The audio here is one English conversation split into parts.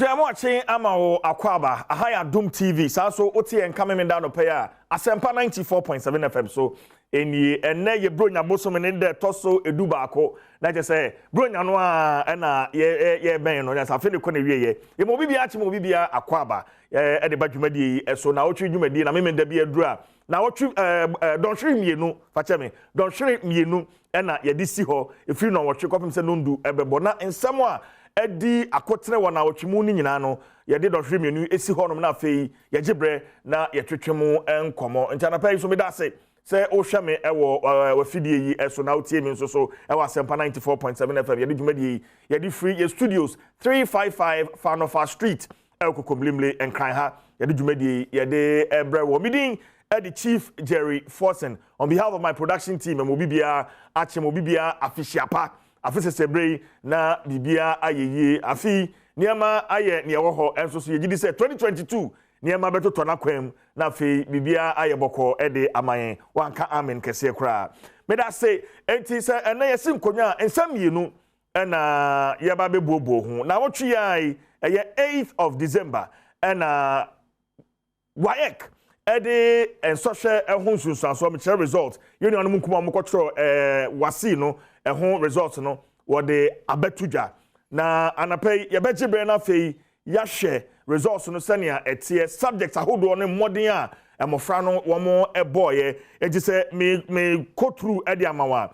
I'm watching Amao Akwaba, a high Adom TV. So, Oti and coming down the pair. Asempa 94.7 FM. So, any and nay, Brunya Bosom in there, Tosso, Edubako. Like I say, Brunya Noa, and ye ben, or as I feel the corner ye. It will be Achimobia Akwaba, at the Bajumedi, so now you may deal, I mean, there be a draw. Now, what you don't shrimp you know, Fatame, don't shrimp you know, and ye disi ho, if you know what you come and say, don't do, Ebebona, and someone. Edi akotre wana otwimu ni nyina no ye de dohwe menu esi honom na afei ye gibre na ye twetwemu enkomo ntana pay so me da se o hwe me ewo wafidie yi eso na otie mi nso so ewo asempa 94.7 FM ye de dwumadi ye de free ye studios 355 Fanofa Street ekokomlimle enkran ha ye de dwumadi ye de ebre wo midin the Chief Jerry Forsen on behalf of my production team and mobibia achemobibia afishiapa afise sebrei na bibia ayeye afi niema aye ne wo ho enso so yegidi se 2022 niema beto to na kwam na afi bibia aye boko ede amayen wanka amen kese kra me da say enti se ena yesi nkonwa ensam yenu na yeba bebuobuo hu na wotwe ai eye 8th of December na waek ede ensoshe ehun sunsanso me chere result yenu anu nkuma mukotro wasi no ehun result no wo de abetuja na anapay yebegibre na fei yahwe results no senia etie subjects ahodo no modern a emofra no wo mo eboye enti se me go through ede amawa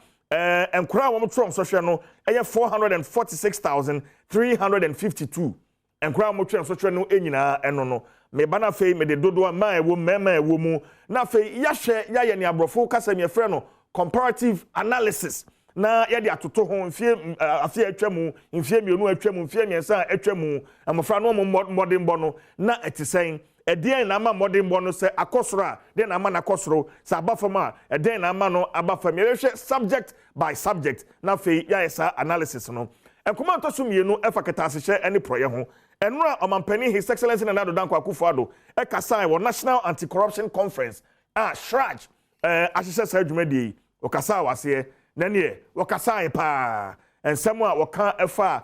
enkura wo mo trom sohwe no eye 446,352 enkura mo trom sohwe no enyina eno no me bana fei me de dodo ma ewo mema ewo mu na fei yahwe yaye ne abrofo kasa me frɛ no comparative analysis na yede atoto ho mfie afie atwamu mfie mienu atwamu mfie miensa atwamu amofra no modern bono na etisen edien na ama modern bono se akosoro a den na ama na akosoro se abafama edien na ama no abafama yehwe subject by subject na fei yaesa analysis no enkoma ntoso mienu efaketa asehye ene proye ho enura omampani His Excellency Nnawotwe Danko Akufo-Addo ekasai wo National Anti-Corruption Conference shraj ahihye sa dwumadi okasa wase nanie wakasai pa ensem a waka efa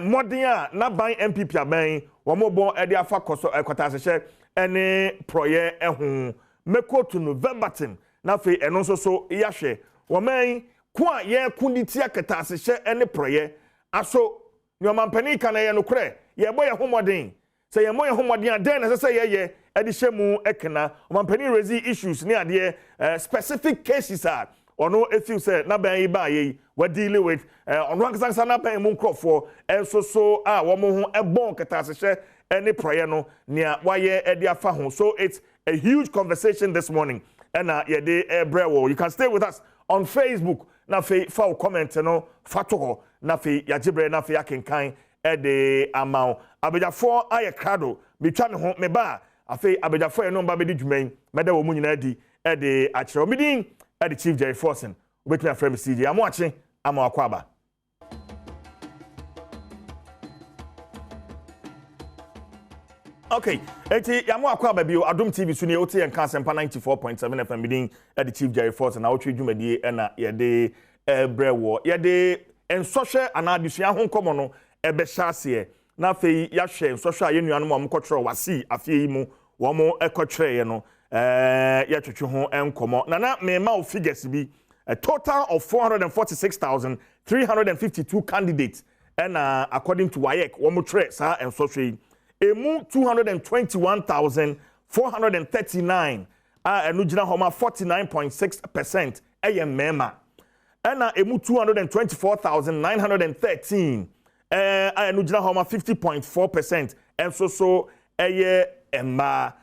modern a na ban MPP aban wo mobon ede afa koso ekwatasehye ene proye ehu meko to November tin na fe eno so yahwe wo man kwa ye kuniti akatasehye ene proye aso nyomampani kana ye no kre ye boye homodin se ye moye homodin aden na se ye ede hyemu ekena omampani raise issues ni ade specific cases are ono efil say na ban yi ba yi we deal with ono ankasa na ban mu nkrofo enso so a wo mo ho ebon ketasehye any prayer no nia waye ede afa ho. So it's a huge conversation this morning and ye de ebrewo. You can stay with us on Facebook na fe fa comment no fato ho na fe yagibre na fe akenkan ede amao abejafo aye krado bitwa me ho me ba afi abejafo no ba be di dwuman meda wo mu nyina di ede akere omidin the Chief Jerry Forsen, with my friend CJ. I'm watching. I'm Akwaba. Okay, I'm Akwaba. Bio Adom TV. Suni Oti and Kansempa 94.7 FM. Meeting at the Chief Jerry Forsen. Nnawotwe Yi and yede brewo yede en social and addition hon komo no ebe hyase na fei yahwe social yenuanu mo mkotro wasi afie mu wo mo ekotre ye no yatwetwe ho enkomo na me ma figures bi a total of 446,352 candidates and according to WAEC wo mo tre sa ensotwe emu 221,439 enu gina homa 49.6% mema and emu 224,913 enu gina homa 50.4% and so emma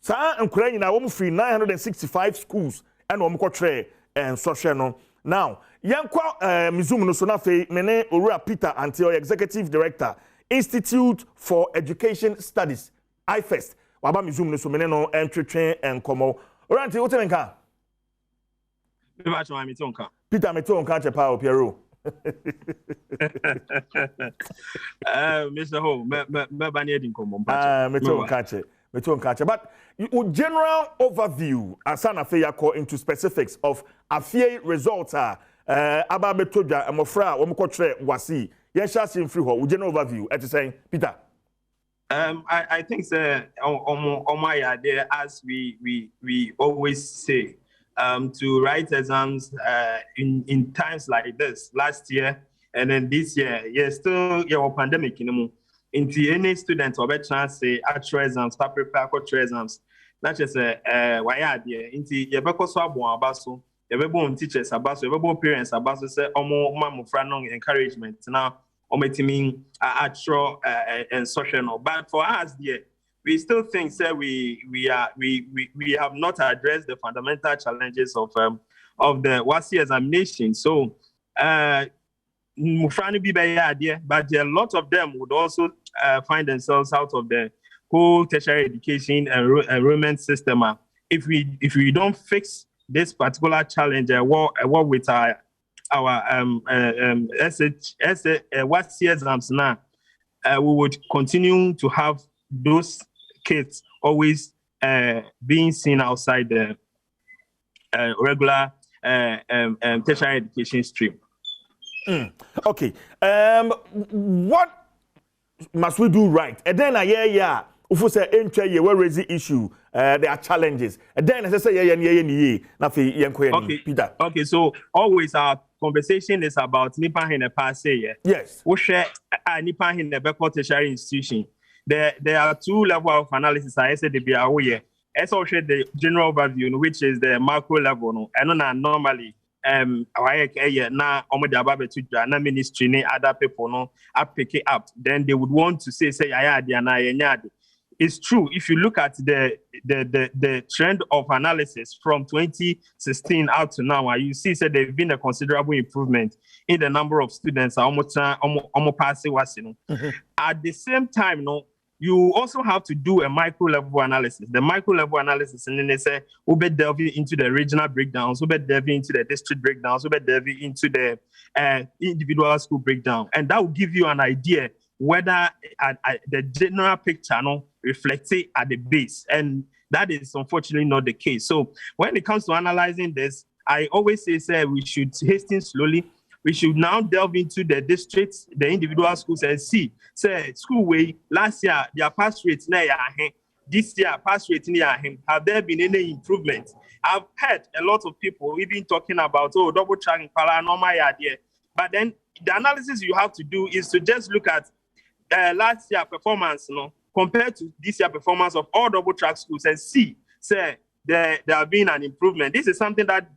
sa nkura nyina wo free 965 schools and wo mkwotre social no now yankwa mizum no so na fe mene Owura Peter Antio Executive Director Institute for Education Studies IFEST waba mizum no so mene no entwetwe enkomo oranti wo temenka me ba chwa mi tonka Peter metonka chepa opiero Mr. Ho me ba ne edin komo metonka che but general overview asana fe yakọ into specifics of afie results aba betodwa amofra wo mkotre wasi Yes, shall see free ho. General overview. At saying, Peter. I think on my idea, as we always say, to write exams in times like this, last year and then this year, still pandemic, into any student or chance say actual exams, prepare for exams. Not just why idea into your because so your teachers about your parents about say mamu friend encouragement now. Actual instructional, but for us, we still think that we have not addressed the fundamental challenges of the WASI examination. So, Mufrani be idea, but a lot of them would also find themselves out of the whole tertiary education enrollment system. If we don't fix this particular challenge, what with our WASI exams now, we would continue to have those kids always being seen outside the regular tertiary education stream. Okay. What must we do right? And then if we say enter ye we raise the issue, there are challenges. And then as I say Peter. Okay, so always our conversation is about nipa in the past year. Yes. We share nipa in the Beckford tertiary institution. There are two levels of analysis. I said they be aware. As also the general overview, which is the macro level. And normally, na ministry ni other people no pick it up. Then they would want to say it's true. If you look at the trend of analysis from 2016 out to now, you see that there's been a considerable improvement in the number of students almost passing. At the same time, you also have to do a micro level analysis. The micro level analysis, and then they say, we'll be delving into the regional breakdowns, we'll be delving into the district breakdowns, we'll be delving into the individual school breakdown. And that will give you an idea whether the general picture reflects it at the base. And that is unfortunately not the case. So when it comes to analyzing this, I always say we should hasten slowly. We should now delve into the districts, the individual schools, and see. Say, school way, last year, their pass rates, this year, pass rate, have there been any improvement? I've heard a lot of people even talking about, double tracking, paranormal idea. But then the analysis you have to do is to just look at last year performance, compared to this year performance of all double track schools and see, say, there have been an improvement. This is something that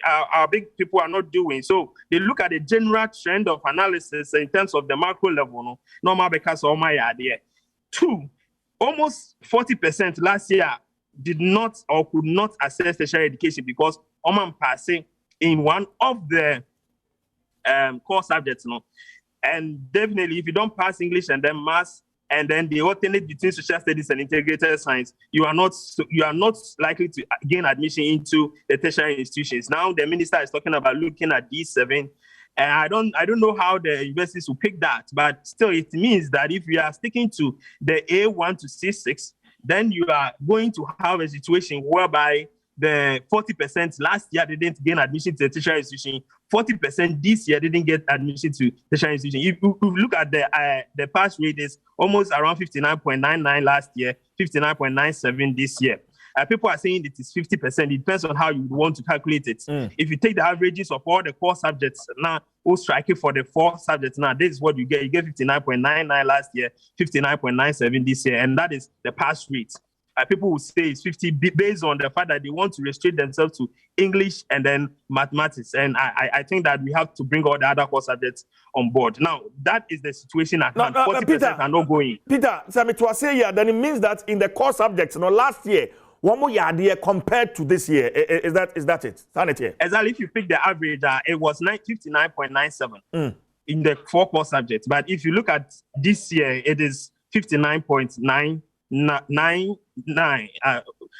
our big people are not doing. So they look at the general trend of analysis in terms of the macro level, normal because of my idea. Two, almost 40% last year did not or could not access tertiary education because Oman passing in one of the core subjects. And definitely, if you don't pass English and then maths, and then the alternate between social studies and integrated science, you are not likely to gain admission into the tertiary institutions. Now the minister is talking about looking at D7, and I don't know how the universities will pick that, but still it means that if we are sticking to the A1 to C6, then you are going to have a situation whereby the 40% last year didn't gain admission to the tertiary institution. 40% this year didn't get admission to tertiary institution. If you look at the pass rate is almost around 59.99 last year, 59.97 this year. People are saying it is 50%. It depends on how you want to calculate it. If you take the averages of all the core subjects now, we'll strike it for the 4 subjects now. This is what you get. You get 59.99 last year, 59.97 this year, and that is the pass rate. People will say it's 50 based on the fact that they want to restrict themselves to English and then mathematics. And I think that we have to bring all the other core subjects on board. Now, that is the situation at hand. 40% Peter, are not going. Peter, then it means that in the core subjects, last year, one more year compared to this year. Is that it? Sanity. Exactly. If you pick the average, it was 59.97 in the 4 core subjects. But if you look at this year, it is 59.99.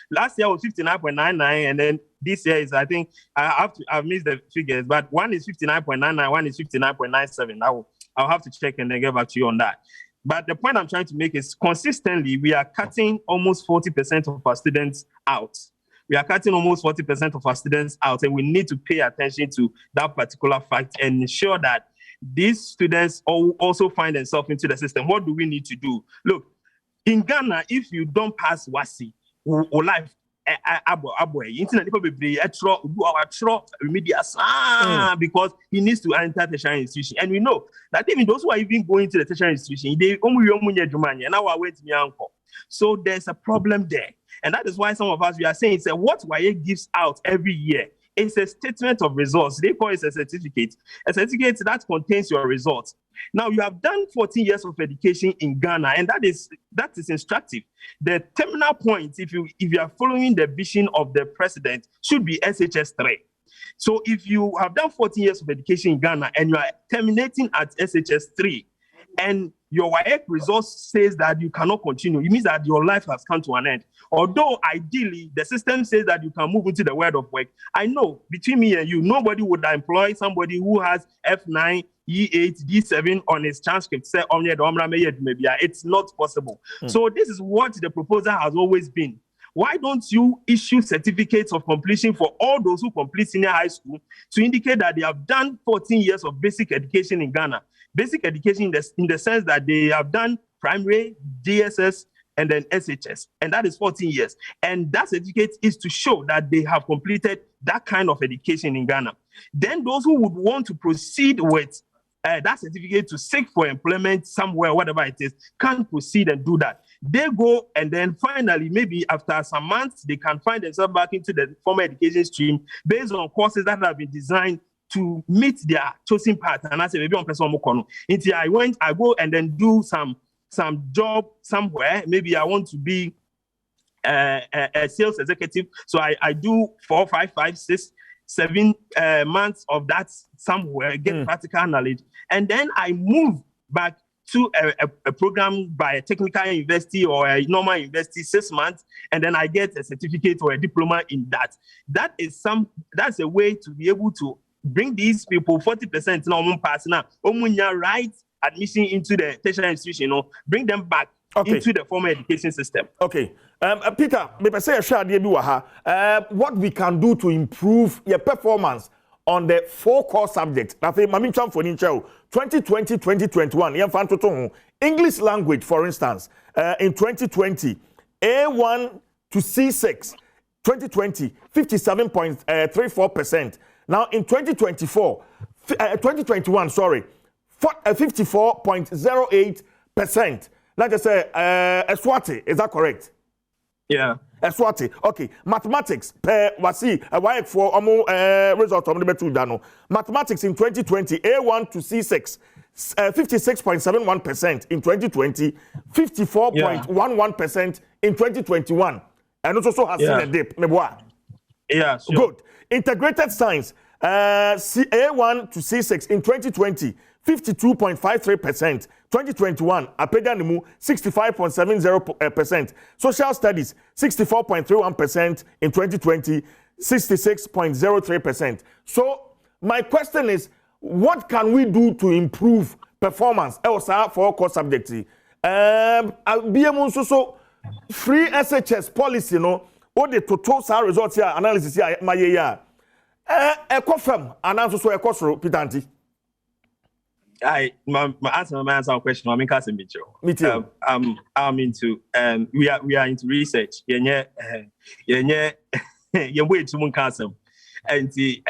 Last year was 59.99, and then this year is, I think I've missed the figures, but one is 59.99, one is 59.97. I'll have to check and then get back to you on that. But the point I'm trying to make is consistently we are cutting almost 40% of our students out. We are cutting almost 40% of our students out, and we need to pay attention to that particular fact and ensure that these students also find themselves into the system. What do we need to do? Look, in Ghana, if you don't pass WASI or life, because he needs to enter tertiary institution. And we know that even those who are even going to the tertiary institution, they so there's a problem there. And that is why some of us, we are saying, what WAEC gives out every year is a statement of results. They call it a certificate that contains your results. Now, you have done 14 years of education in Ghana, and that is instructive. The terminal point, if you are following the vision of the president, should be SHS 3. So if you have done 14 years of education in Ghana and you are terminating at SHS 3, and your WAEC results says that you cannot continue, it means that your life has come to an end. Although ideally, the system says that you can move into the world of work. I know between me and you, nobody would employ somebody who has F9, E8, D7 on his transcript. Say, it's not possible. So this is what the proposal has always been. Why don't you issue certificates of completion for all those who complete senior high school to indicate that they have done 14 years of basic education in Ghana? Basic education in the sense that they have done primary, DSS, and then SHS. And that is 14 years. And that certificate is to show that they have completed that kind of education in Ghana. Then those who would want to proceed with that certificate to seek for employment somewhere, whatever it is, can proceed and do that. They go, and then finally, maybe after some months, they can find themselves back into the formal education stream based on courses that have been designed to meet their chosen path. And I say, maybe on person until I go and then do some job somewhere. Maybe I want to be a sales executive. So I do 4, 5, 5, 6, 7 months of that somewhere, get practical knowledge. And then I move back to a program by a technical university or a normal university, 6 months, and then I get a certificate or a diploma in that. That's a way to be able to bring these people 40% now pass now, right admission into the tertiary institution, bring them back into the formal education system. Okay. Peter, what we can do to improve your performance on the 4 core subjects. 2020-2021, English language, for instance, in 2020, A1 to C6, 2020, 57.34%. Now in 2021, 54.08%. Like I say, Eswati, is that correct? Yeah. Eswati. Okay. Mathematics, wasi, WAEC for result of the Mathematics in 2020, A1 to C6, 56.71% in 2020, 54.11% in 2021. And also has seen a dip. Yeah, sure. Good. Integrated science, A1 to C6 in 2020, 52.53%. 2021, Apedanimu, 65.70%. Social studies, 64.31% in 2020, 66.03%. So my question is, what can we do to improve performance? Also, for core subjects. So free SHS policy, all the total results here, analysis here, my year. Confirm, and also so a cost Pitanti. My answer question. I'm in Me too. I'm into we are into research. And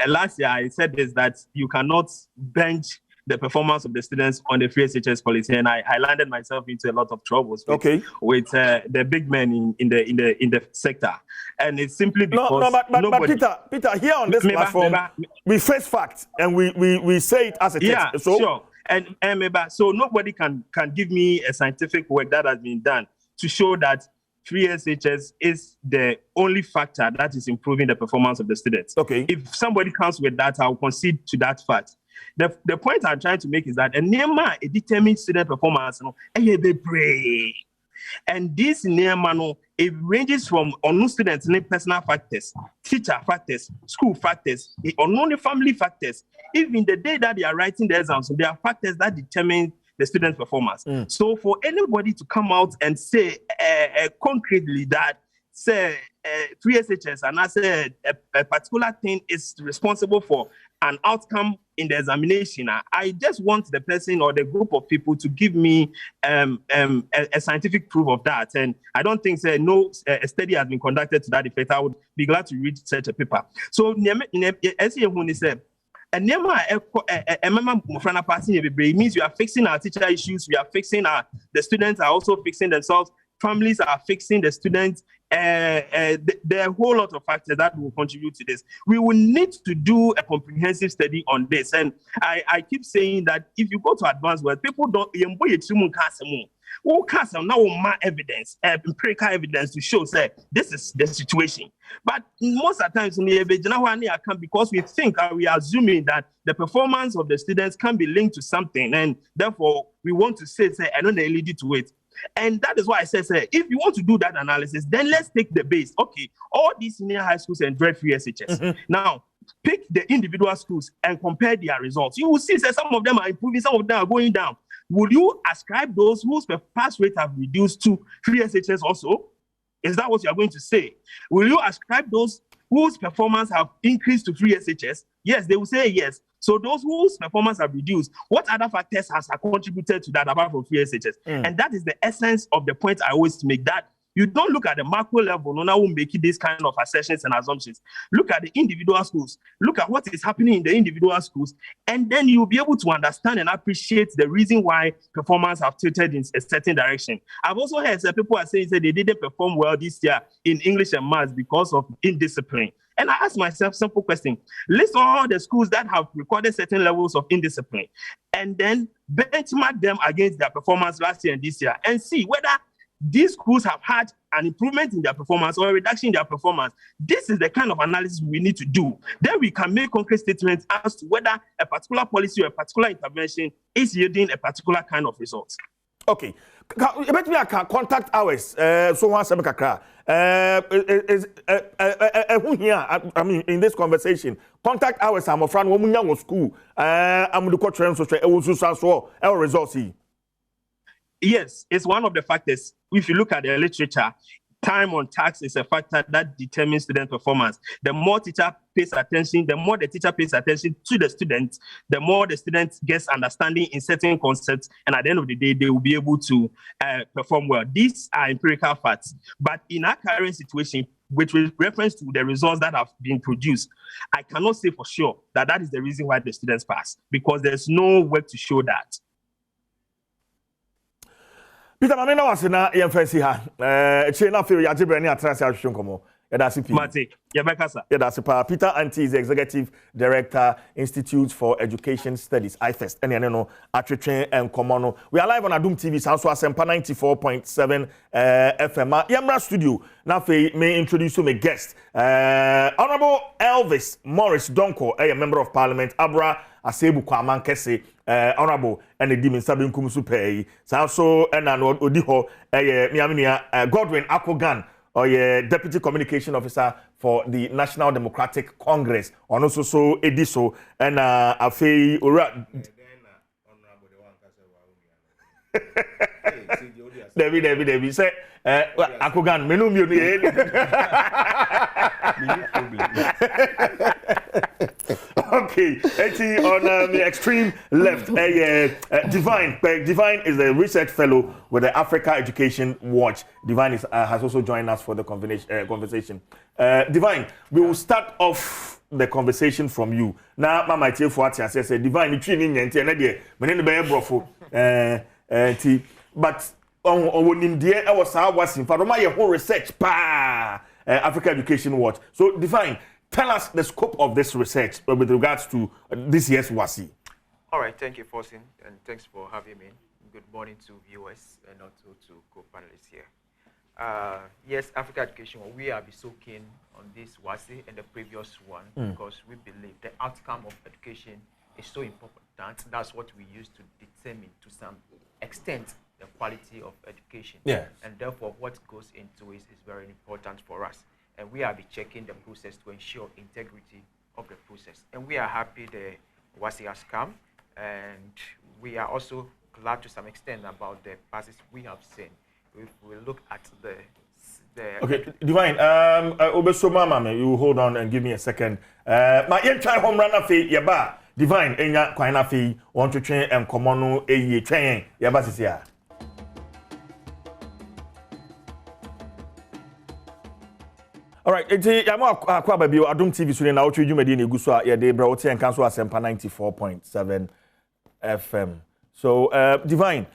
last year I said this, that you cannot bench the performance of the students on the free SHS policy, and I landed myself into a lot of troubles with the big men in the sector, and it's simply because but Peter, here on this platform, we face facts and we say it as it is. Yeah, so, sure. And so nobody can give me a scientific work that has been done to show that free SHS is the only factor that is improving the performance of the students. Okay. If somebody comes with that, I'll concede to that fact. The point I'm trying to make is that a determined student performance, and this it ranges from unknown students, personal factors, teacher factors, school factors, unknown family factors. Even the day that they are writing the exams, there are factors that determine the student's performance. So for anybody to come out and say concretely that say 3SHS and I say a particular thing is responsible for an outcome in the examination, I just want the person or the group of people to give me a scientific proof of that. And I don't think no study has been conducted to that effect. I would be glad to read such a paper. So, as you said, and means we are fixing our teacher issues, we are fixing the students are also fixing themselves, families are fixing the students. There are a whole lot of factors that will contribute to this. We will need to do a comprehensive study on this. And I keep saying that if you go to advanced world, people don't who cast now evidence, empirical evidence to show say this is the situation. But most of the times because we think we are assuming that the performance of the students can be linked to something, and therefore we want to say I don't lead to it. And that is why I said, if you want to do that analysis, then let's take the base. Okay, all these senior high schools enjoy free SHS. Now, pick the individual schools and compare their results. You will see some of them are improving, some of them are going down. Will you ascribe those whose pass rate have reduced to free SHS also? Is that what you are going to say? Will you ascribe those whose performance have increased to free SHS? Yes, they will say yes. So those whose performance have reduced, what other factors has contributed to that apart from free SHS? And that is the essence of the point I always make, that you don't look at the macro level, no one will make this kind of assertions and assumptions. Look at the individual schools. Look at what is happening in the individual schools, and then you'll be able to understand and appreciate the reason why performance have tilted in a certain direction. I've also heard some people are saying that they didn't perform well this year in English and maths because of indiscipline. And I ask myself a simple question. List all the schools that have recorded certain levels of indiscipline and then benchmark them against their performance last year and this year and see whether these schools have had an improvement in their performance or a reduction in their performance. This is the kind of analysis we need to do. Then we can make concrete statements as to whether a particular policy or a particular intervention is yielding a particular kind of results. Okay. Let me contact hours. So once I mean, in this conversation, contact hours. I'm a friend. Woman school. I'm the coach. So results. Yes, it's one of the factors. If you look at the literature, time on task is a factor that determines student performance. The more teacher pays attention, the more the teacher pays attention to the students, the more the students gets understanding in certain concepts, and at the end of the day, they will be able to perform well. These are empirical facts. But in our current situation, with reference to the results that have been produced, I cannot say for sure that that is the reason why the students pass, because there's no work to show that. Peter Mamena was na yemfensi ha eche na fe yajibre ni atrase ahwehwe nkomo yedase pi Mate yebekasa yedase pa. Peter Anti is the executive director, Institute for Education Studies, IFEST, and no atwetwe enkomo no. We are live on Adom TV, so asempa 94.7 FM. Yemra studio na fe may introduce you my guest, Honorable Elvis Morris Donko, a member of Parliament, Abra Asebu Kwaman Kese, Honorable and the Demon Sabin Kumusupe, so and Odiho, Godwin Akwogan, or Deputy Communication Officer for the National Democratic Congress, on also so Ediso, and Afei Ura. David, say, Akwogan, Menum, Okay, on the extreme left, Divine is a research fellow with the Africa Education Watch. Divine has also joined us for the conversation. Divine, we will start off the conversation from you. Now, Mama Tiafuati says, Divine, you training and but on India, I was in my whole research, Africa Education Watch. So, Divine, tell us the scope of this research with regards to this year's WASI. All right, thank you, Forsin, and thanks for having me. Good morning to viewers and also to co-panelists here. Yes, Africa Education, we have been so keen on this WASI and the previous one because we believe the outcome of education is so important. That's what we use to determine to some extent the quality of education. Yeah. And therefore, what goes into it is very important for us. And we are be checking the process to ensure integrity of the process. And we are happy the WASI has come, and we are also glad to some extent about the passes we have seen. If we look at the Okay, Divine, Obeso Mama, you hold on and give me a second. My entire home run fee, Yaba, Divine, Enya, Quina fee, want to train and Commonu, a train, Yabasisia. All right, I'm Adom TV, so now you made in Guswa, yeah, they brought and cancel Asempa 94.7 FM. So, Divine.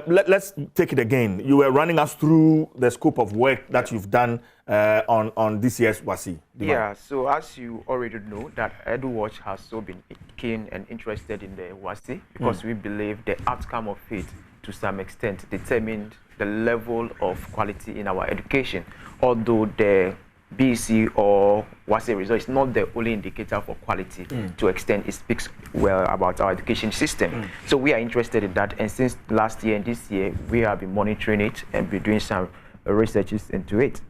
Let's take it again. You were running us through the scope of work that you've done on this year's WASSCE. Yeah, so as you already know, that EduWatch has so been keen and interested in the WASSCE because we believe the outcome of it, to some extent, determined the level of quality in our education. Although the BC or WASSCE result is not the only indicator for quality. To extent, it speaks well about our education system. So we are interested in that, and since last year and this year, we have been monitoring it and been doing some researches into it.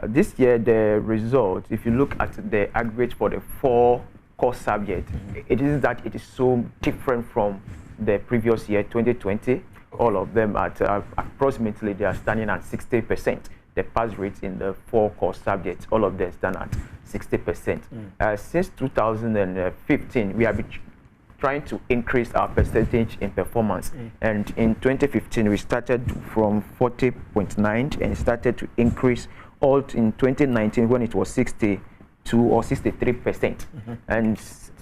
This year, the result, if you look at the aggregate for the 4 core subjects, it is that it is so different from the previous year, 2020. All of them at approximately, they are standing at 60%. The pass rate in the 4 core subjects, all of them stand at 60%. Since 2015, we have been trying to increase our percentage in performance. And in 2015, we started from 40.9 and started to increase all in 2019 when it was 62 or 63%. And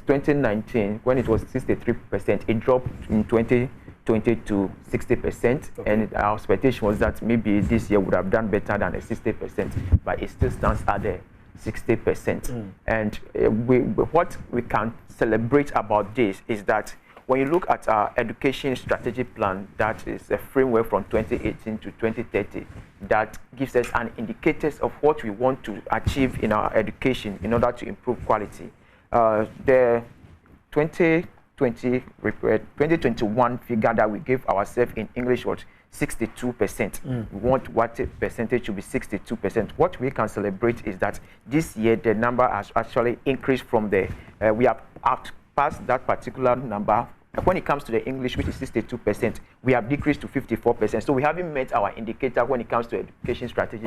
2019, when it was 63%, it dropped in 2020 to 60%, and our expectation was that maybe this year would have done better than the 60%, but it still stands at the 60%. And what we can celebrate about this is that when you look at our education strategy plan, that is a framework from 2018 to 2030, that gives us an indicators of what we want to achieve in our education in order to improve quality. The 2021 figure that we gave ourselves in English was 62%. We want what percentage to be 62%. What we can celebrate is that this year the number has actually increased from the, we have passed that particular number. When it comes to the English, which is 62%, we have decreased to 54%. So we haven't met our indicator when it comes to education strategy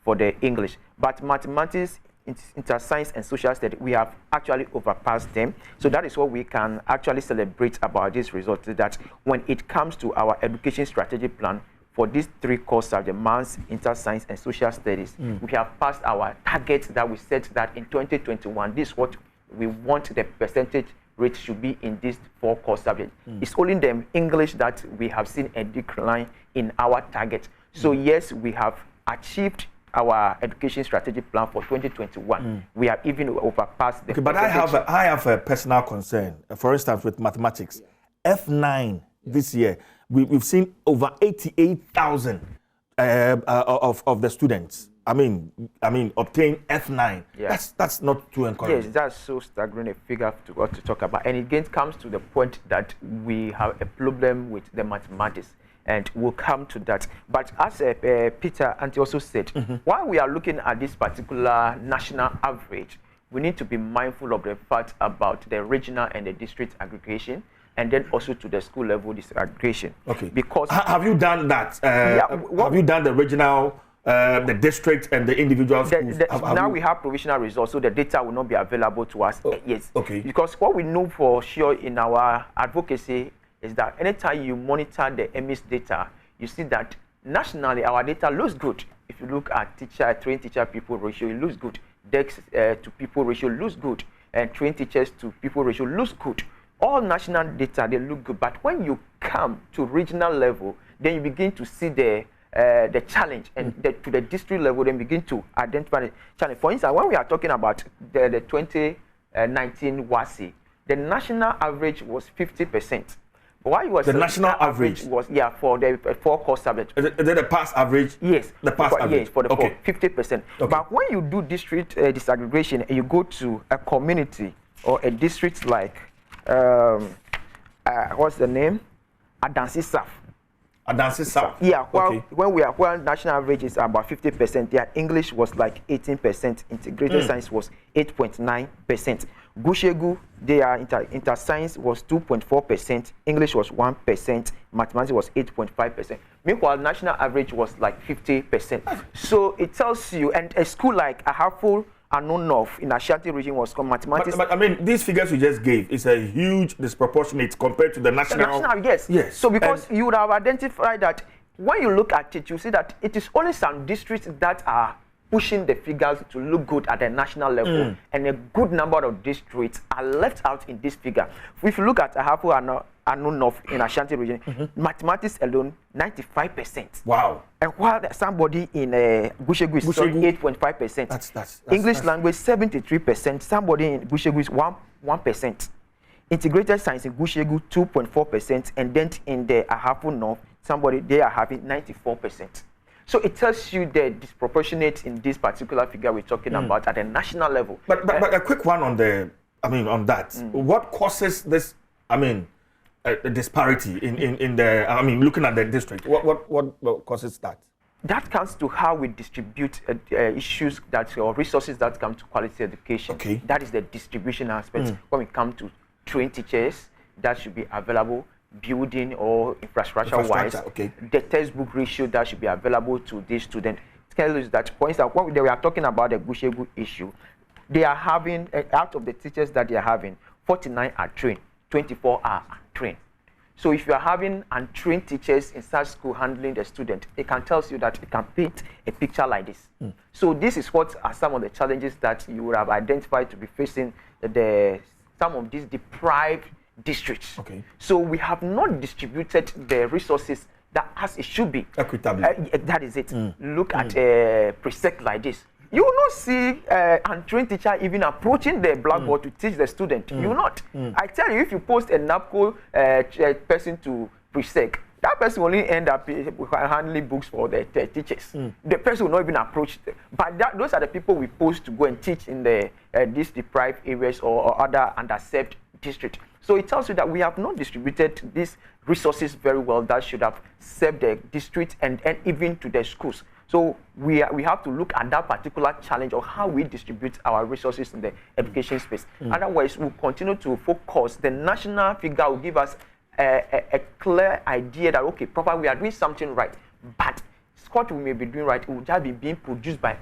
for the English. But mathematics, inter-science and social studies, we have actually overpassed them. So that is what we can actually celebrate about this result, that when it comes to our education strategy plan for these 3 core subjects, maths, inter-science and social studies, we have passed our target that we set that in 2021. This is what we want the percentage rate should be in these 4 core subjects. It's only the English that we have seen a decline in our target. So yes, we have achieved our education strategy plan for 2021. We have even overpassed the but I have a personal concern. For instance, with mathematics, F9 this year, we've seen over 88,000 of the students. I mean, obtain F9. That's not too encouraging. Yes, that's so staggering a figure to talk about. And again, comes to the point that we have a problem with the mathematics. And we'll come to that. But as Peter Anti also said, while we are looking at this particular national average, we need to be mindful of the fact about the regional and the district aggregation, and then also to the school level disaggregation. Because have you done that? Have you done the regional, the district, and the individual schools? Now we have provisional results, so the data will not be available to us yet. Because what we know for sure in our advocacy is that anytime you monitor the EMIS data, you see that nationally our data looks good. If you look at trained teacher people ratio, it looks good. DEX to people ratio looks good, and trained teachers to people ratio looks good. All national data, they look good. But when you come to regional level, then you begin to see the challenge, and to the district level, then begin to identify the challenge. For instance, when we are talking about the 2019 WASSCE, the national average was 50%. Why was the national average was for the 4 core subjects? Is it the past average? Yes, the past average. Yes, for the 50%. But when you do district disaggregation and you go to a community or a district like what's the name? Adansi South. Adansi South. Yeah. Well, when national average is about 50%, their English was like 18%. Integrated science was 8.9%. Gushegu Their inter-science was 2.4%, English was 1%, mathematics was 8.5%. Meanwhile, national average was like 50%. So it tells you, and a school like Ahafo and Nnawotwe in Ashanti region was called mathematics. But I mean, these figures you just gave is a huge disproportionate compared to the national. Yes. Yes. So because you would have identified that when you look at it, you see that it is only some districts that are pushing the figures to look good at the national level, and a good number of districts are left out in this figure. If you look at Ahafo and Nnawotwe in Ashanti region, mathematics alone, 95%. Wow. And while somebody in Gushegu is 8.5%. That's English language, 73%. Somebody in Gushegu is 1%. Integrated science in Gushegu, 2.4%. And then in the Ahafo North, somebody, they are having 94%. So it tells you the disproportionate in this particular figure we're talking about at a national level. But a quick one on the, on that. What causes this, disparity in the, looking at the district? What causes that? That comes to how we distribute issues that, or resources that come to quality education. Okay. That is the distribution aspect. When we come to trained teachers, that should be available. Building or infrastructure-wise, okay. The textbook ratio that should be available to these students. Tell us that, for instance, when we are talking about the Gushegu issue, they are having, out of the teachers that they are having, 49 are trained, 24 are trained. So if you are having untrained teachers in such school handling the student, it can tell you that it can paint a picture like this. So this is what are some of the challenges that you would have identified to be facing some of these deprived districts. Okay. So we have not distributed the resources that as it should be. Equitably. That is it. Look at a preset like this. You will not see an untrained teacher even approaching the blackboard to teach the student. You will not. I tell you, if you post a NAPCO person to presec, that person will only end up handling books for the teachers. The person will not even approach them. But those are the people we post to go and teach in the these deprived areas or other underserved districts. So it tells you that we have not distributed these resources very well that should have served the district and even to the schools. So we have to look at that particular challenge of how we distribute our resources in the education space. Otherwise, we'll continue to focus. The national figure will give us a clear idea that, okay, probably we are doing something right. But what we may be doing right, it will just be being produced by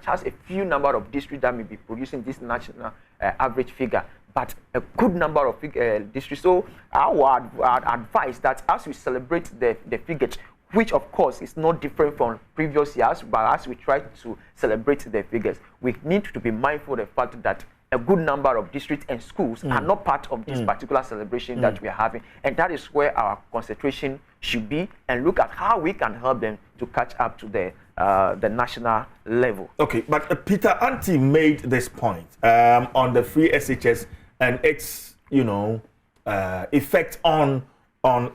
just a few number of districts that may be producing this national average figure. But a good number of districts. So I would advise that as we celebrate the figures, which of course is not different from previous years, but as we try to celebrate the figures, we need to be mindful of the fact that a good number of districts and schools are not part of this particular celebration that we are having. And that is where our concentration should be, and look at how we can help them to catch up to the national level. Okay, but Peter Anti made this point on the free SHS and its, effect on the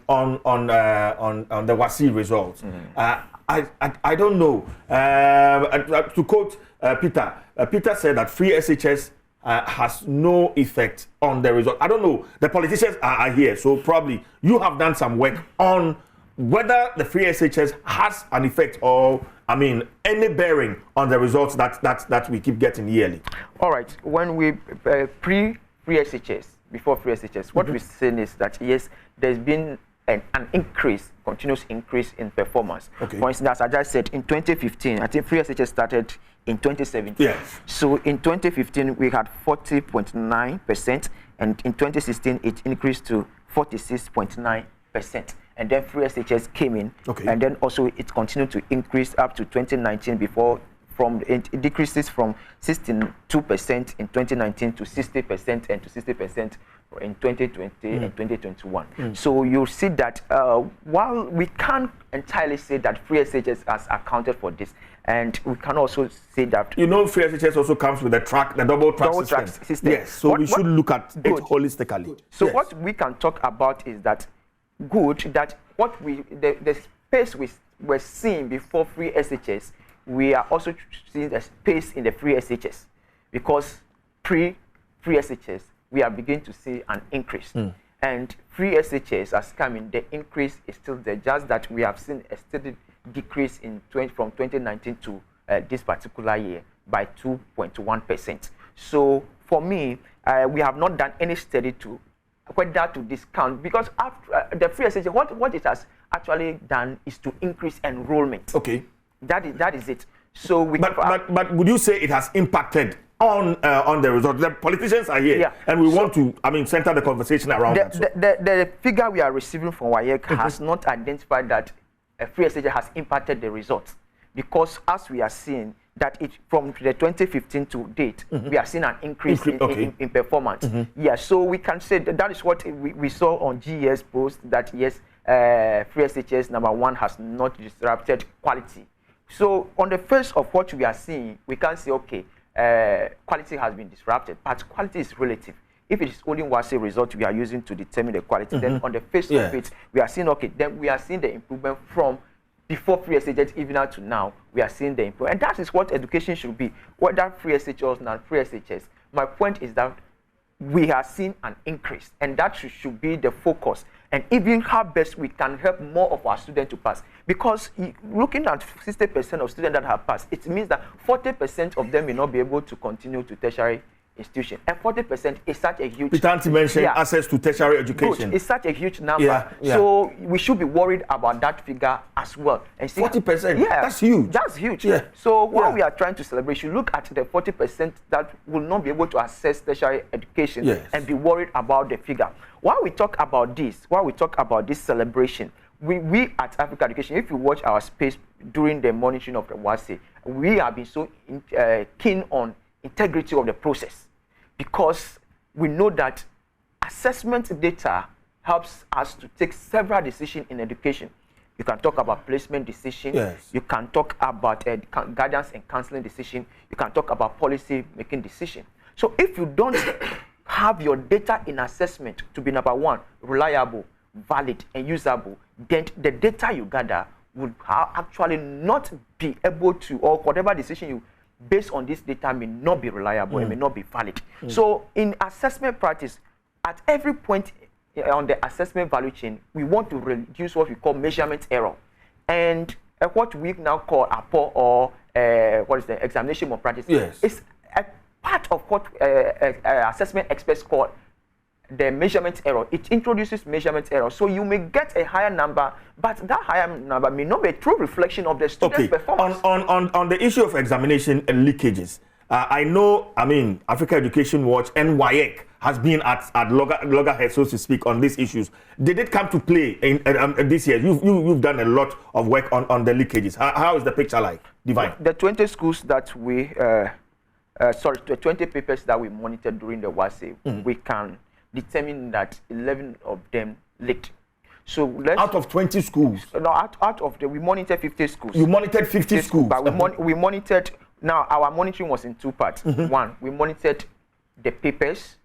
WASSCE results. I don't know. To quote Peter, Peter said that free SHS has no effect on the result. I don't know. The politicians are here, so probably you have done some work on whether the free SHS has an effect or, any bearing on the results that we keep getting yearly. All right. When we free SHS, before free SHS, what we're saying is that yes, there's been an increase, continuous increase in performance. Okay. For instance, as I just said, in 2015, I think free SHS started in 2017. Yes. So in 2015, we had 40.9%, and in 2016, it increased to 46.9%. And then free SHS came in, and then also it continued to increase up to 2019 before it decreases from 62% in 2019 to 60% and to 60% in 2020 and 2021. So you'll see that while we can't entirely say that free SHS has accounted for this, and we can also say that free SHS also comes with the double track system. Yes, so we should look at it holistically. So what we can talk about is that the space we're seeing before free SHS, we are also seeing the space in the free SHS, because free SHS, we are beginning to see an increase. And free SHS has come in, the increase is still there, just that we have seen a steady decrease from 2019 to this particular year by 2.1%. So for me, we have not done any study to whether to discount, because after the free SHS, what it has actually done is to increase enrollment. Okay. That is it. So we. But would you say it has impacted on the result? The politicians are here, and we want to, center the conversation around that. The figure we are receiving from WAEC has not identified that a free SHS has impacted the results, because as we are seeing that it from the 2015 to date, we are seeing an increase in performance. So we can say that is what we saw on GES post, that yes, free SHS #1 has not disrupted quality. So on the face of what we are seeing, we can say, okay, quality has been disrupted, but quality is relative. If it is only WASSCE result we are using to determine the quality, then on the face of it, we are seeing, okay, then we are seeing the improvement from before free SHS even out to now. We are seeing the improvement. And that is what education should be, whether free SHS or not free SHS. My point is that we are seeing an increase, and that should be the focus. And even how best we can help more of our students to pass. Because looking at 60% of students that have passed, it means that 40% of them may not be able to continue to tertiary institution. And 40% is such a huge... Petanti mentioned access to tertiary education. It's such a huge number. So we should be worried about that figure as well. And 40%? That's huge. That's huge. So while we are trying to celebrate, you should look at the 40% that will not be able to access tertiary education and be worried about the figure. While we talk about this celebration, we at Africa Education, if you watch our space during the monitoring of the WASSCE, we have been so keen on integrity of the process, because we know that assessment data helps us to take several decisions in education. You can talk about placement decision, you can talk about guidance and counseling decision, you can talk about policy making decision. So if you don't have your data in assessment to be #1, reliable, valid, and usable, then the data you gather would actually not be able to, or whatever decision you based on this data may not be reliable and may not be valid. So in assessment practice, at every point on the assessment value chain, we want to reduce what we call measurement error. And what we now call APO, or what is the examination malpractice, is a part of what assessment experts call the measurement error. It introduces measurement error. So you may get a higher number, but that higher number may not be a true reflection of the student's performance. On the issue of examination and leakages, I know, Africa Education Watch and WAEC has been at loggerheads, so to speak, on these issues. Did it come to play in this year? You've done a lot of work on the leakages. How is the picture like, Divine? The 20 schools that we, the 20 papers that we monitored during the WASSCE, we can determine that 11 of them leaked. So out of 20 schools? No, out of we monitored 50 schools. You monitored 50 schools? But we monitored, now our monitoring was in two parts. One, we monitored the papers,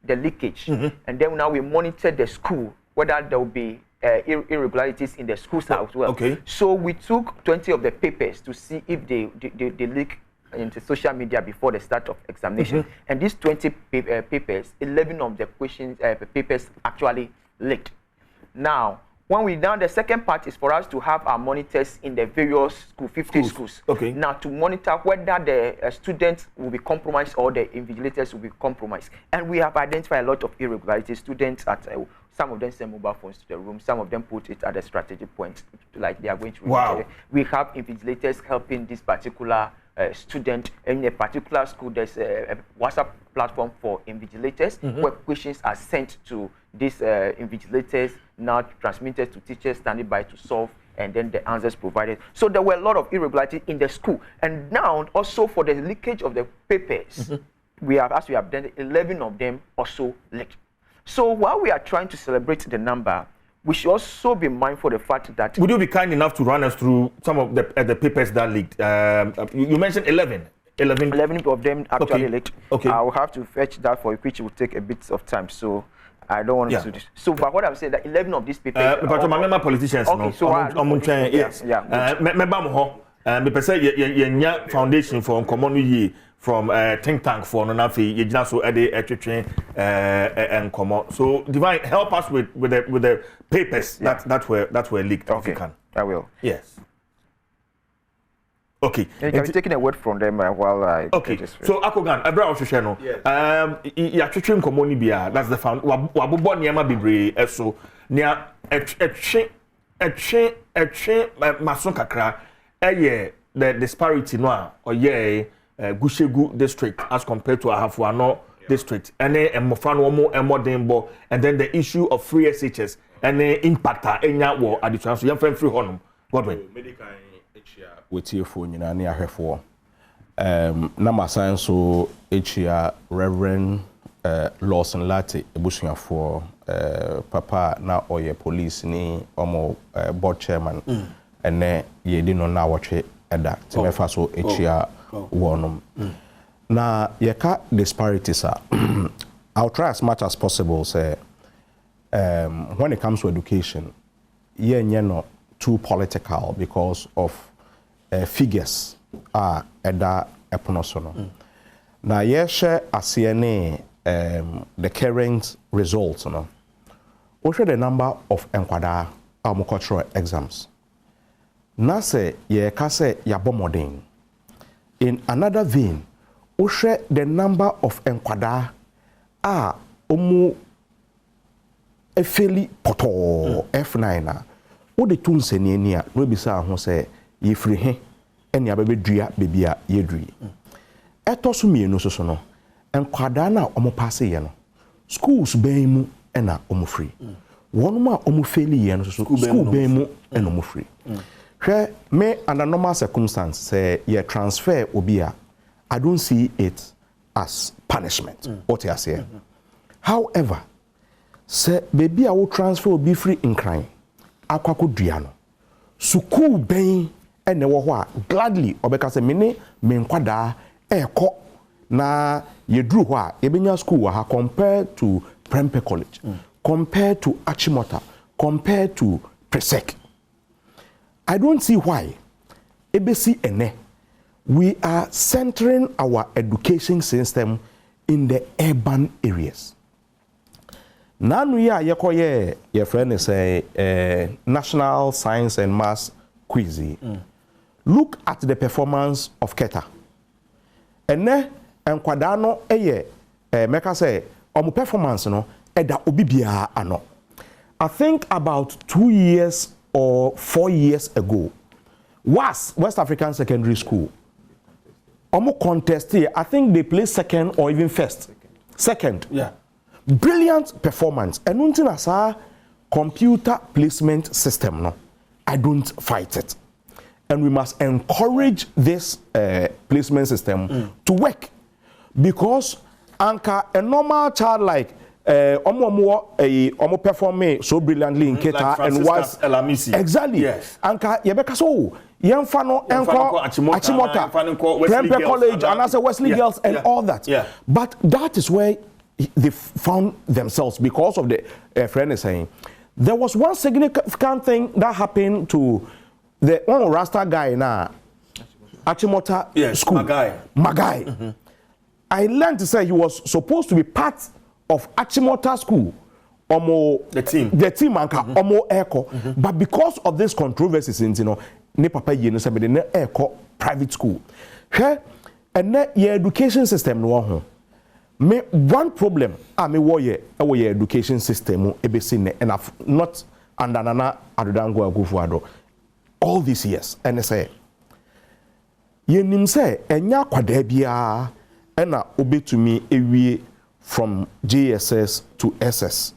the leakage, and then now we monitored the school, whether there will be irregularities in the schools as well. So we took 20 of the papers to see if they leak into social media before the start of examination, and these 20 papers, 11 of the questions papers actually leaked. Now, when we done the second part is for us to have our monitors in the various 50 schools. Now to monitor whether the students will be compromised or the invigilators will be compromised, and we have identified a lot of irregularities. Students at some of them send mobile phones to the room, some of them put it at the strategic point, like they are going to. We have invigilators helping this particular student in a particular school. There's a WhatsApp platform for invigilators where questions are sent to these invigilators, now transmitted to teachers standing by to solve, and then the answers provided. So there were a lot of irregularities in the school. And now also for the leakage of the papers, we have done 11 of them also leaked. So while we are trying to celebrate the number, we should also be mindful of the fact that... Would you be kind enough to run us through some of the papers that leaked? You mentioned 11. 11 of them actually leaked. I will have to fetch that for you, which will take a bit of time. So I don't want to do this. So, but what I'm saying, that 11 of these papers... But my member politicians, yes. Me foundation for Nnawotwe Yi from think tank for Nonafi Yejina so ede etwetwe and come. So Divine, help us with the papers that were leaked. Okay, I will. Yes. Okay. You can be taking a word from them while I. Okay. So Akogan, Abra Oshisha no. Ya twetwe nkomo ni bia. That's the found. Wabobɔ niema bebre eso. Nia etwe maso kakra. Eye the disparity no a oye Gushegu district as compared to Ahafuano district. Ene emofano mo emodembo, and then the issue of free SHS ene impacta enya wo additional so yemfa free honum. Godwin. Medical wetie fo nyina ne ahwefo na masan so echia Reverend Lawson Latte ebusuafo papa na oye police ni omo board chairman ene yedi no Nnawotwe eda timefa so echia wonum na yeka disparities I'll try as much as possible say when it comes to education no too political because of figures eda eponoso no na yeshe asiene the current results no what the number of enkwada cultural exams na se ye ka se yabomodin in another vein what the number of enkwada omu efeli poto F9 na wo de tun seni a no bisa ho se yefiri he ene ababedua bebia yedui etoso mienu so no enkwada na omo pass ye no schools ben mu ena omo free wonu a omo feli ye no so school ben mu ena omo free hwe me under normal circumstance say ye transfer obi a I don't see it as punishment what you say however say baby a wo transfer obi free in crime akwako dua no school ben ene wo ho a gladly obeka say me nkwada eko na yedru ho a yebenya school ha compared to Prempeh College compared to Achimota compared to Presec. I don't see why ebesi ene we are centering our education system in the urban areas. Nanu ya yekoye your friend is a national science and maths quiz. Look at the performance of Keta. Ene enkwadano eye meka say omu performance no eda obibia ano. I think about 2 years or 4 years ago, West African Secondary School omu contest here, I think they placed second or even first. Second. Yeah. Brilliant performance. And until as computer placement system, no, I don't fight it. And we must encourage this placement system to work, because anka a normal child like omo perform so brilliantly in Keta like and was Elamisi. Exactly. Yes. Anka yebeka so yemfano enko Achimota Prempeh College and as a Wesley Girls and all that. Yeah. But that is where they found themselves because of the friend is saying there was one significant thing that happened to the one Rasta guy now Achimota school Magai. I learned to say he was supposed to be part of Achimota school the team anka omo echo but because of this controversies you know ne papa ye no say be ne echo private school and your education system no ho me one problem me wo ye education system ebesi ne and I've not under Nana Adodango Akufo-Addo all these years and say ye nim say enya kwada bia na obetumi ewie from JSS to SS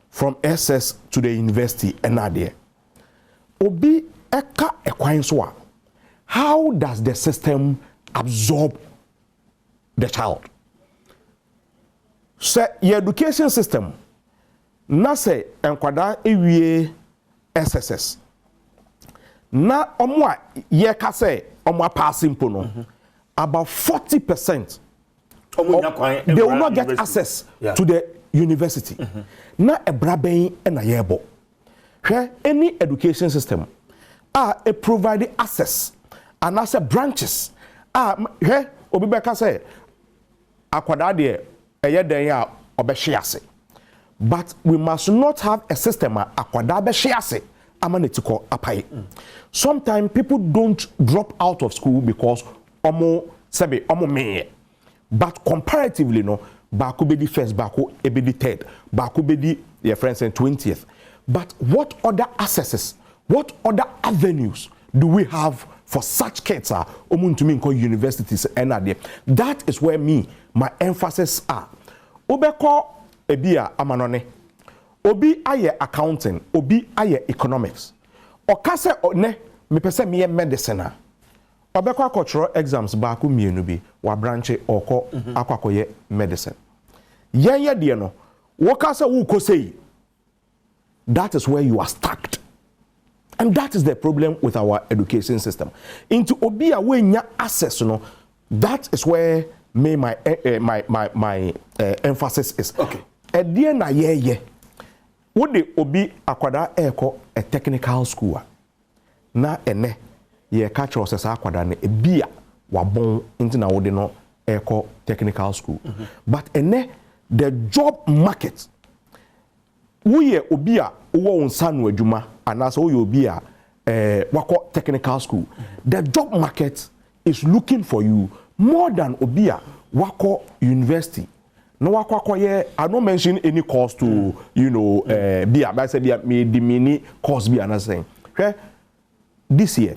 from SS to the university and there obi eka ekwan so a how does the system absorb the child? So your education system na say enkwada ewie SSS na omo a ye ka say omo passing po no about 40% they will not get access to the university. Na ebraben na yebo. Any education system it provide access and as a branches obi beka say akwada de eye den ya obehwe ase, but we must not have a system akwada behwe ase amanetiko apai. Sometimes people don't drop out of school because omo me. But comparatively, no, baako be the first, baako be the third, baako be the your friends in 20th. But what other accesses, what other avenues do we have for such kids are universities and there? That is where my emphasis are. Obeko ebia amanone, obi aye accounting, obi aye economics. Okase ne me pese me medicine. Obeko cultural exams baako mienu bi wa branche oko akwakoye medicine. Yenye de no, wokase wo kosei. That is where you are stuck. And that is the problem with our education system. Into obia wenya access, you know, that is where my emphasis is. Okay. At the end ye would the obi akwada eko a technical school na ene ye catch us as akwada ne ebia wabon into na wode no eko technical school. But ene the job market we obi a wo nsa no adwuma anase wo obi a wako technical school. The job market is looking for you more than obi a wako university. No wako akoye, I don't mention any cost to you know be a say be me the mini cost be another. Okay? This year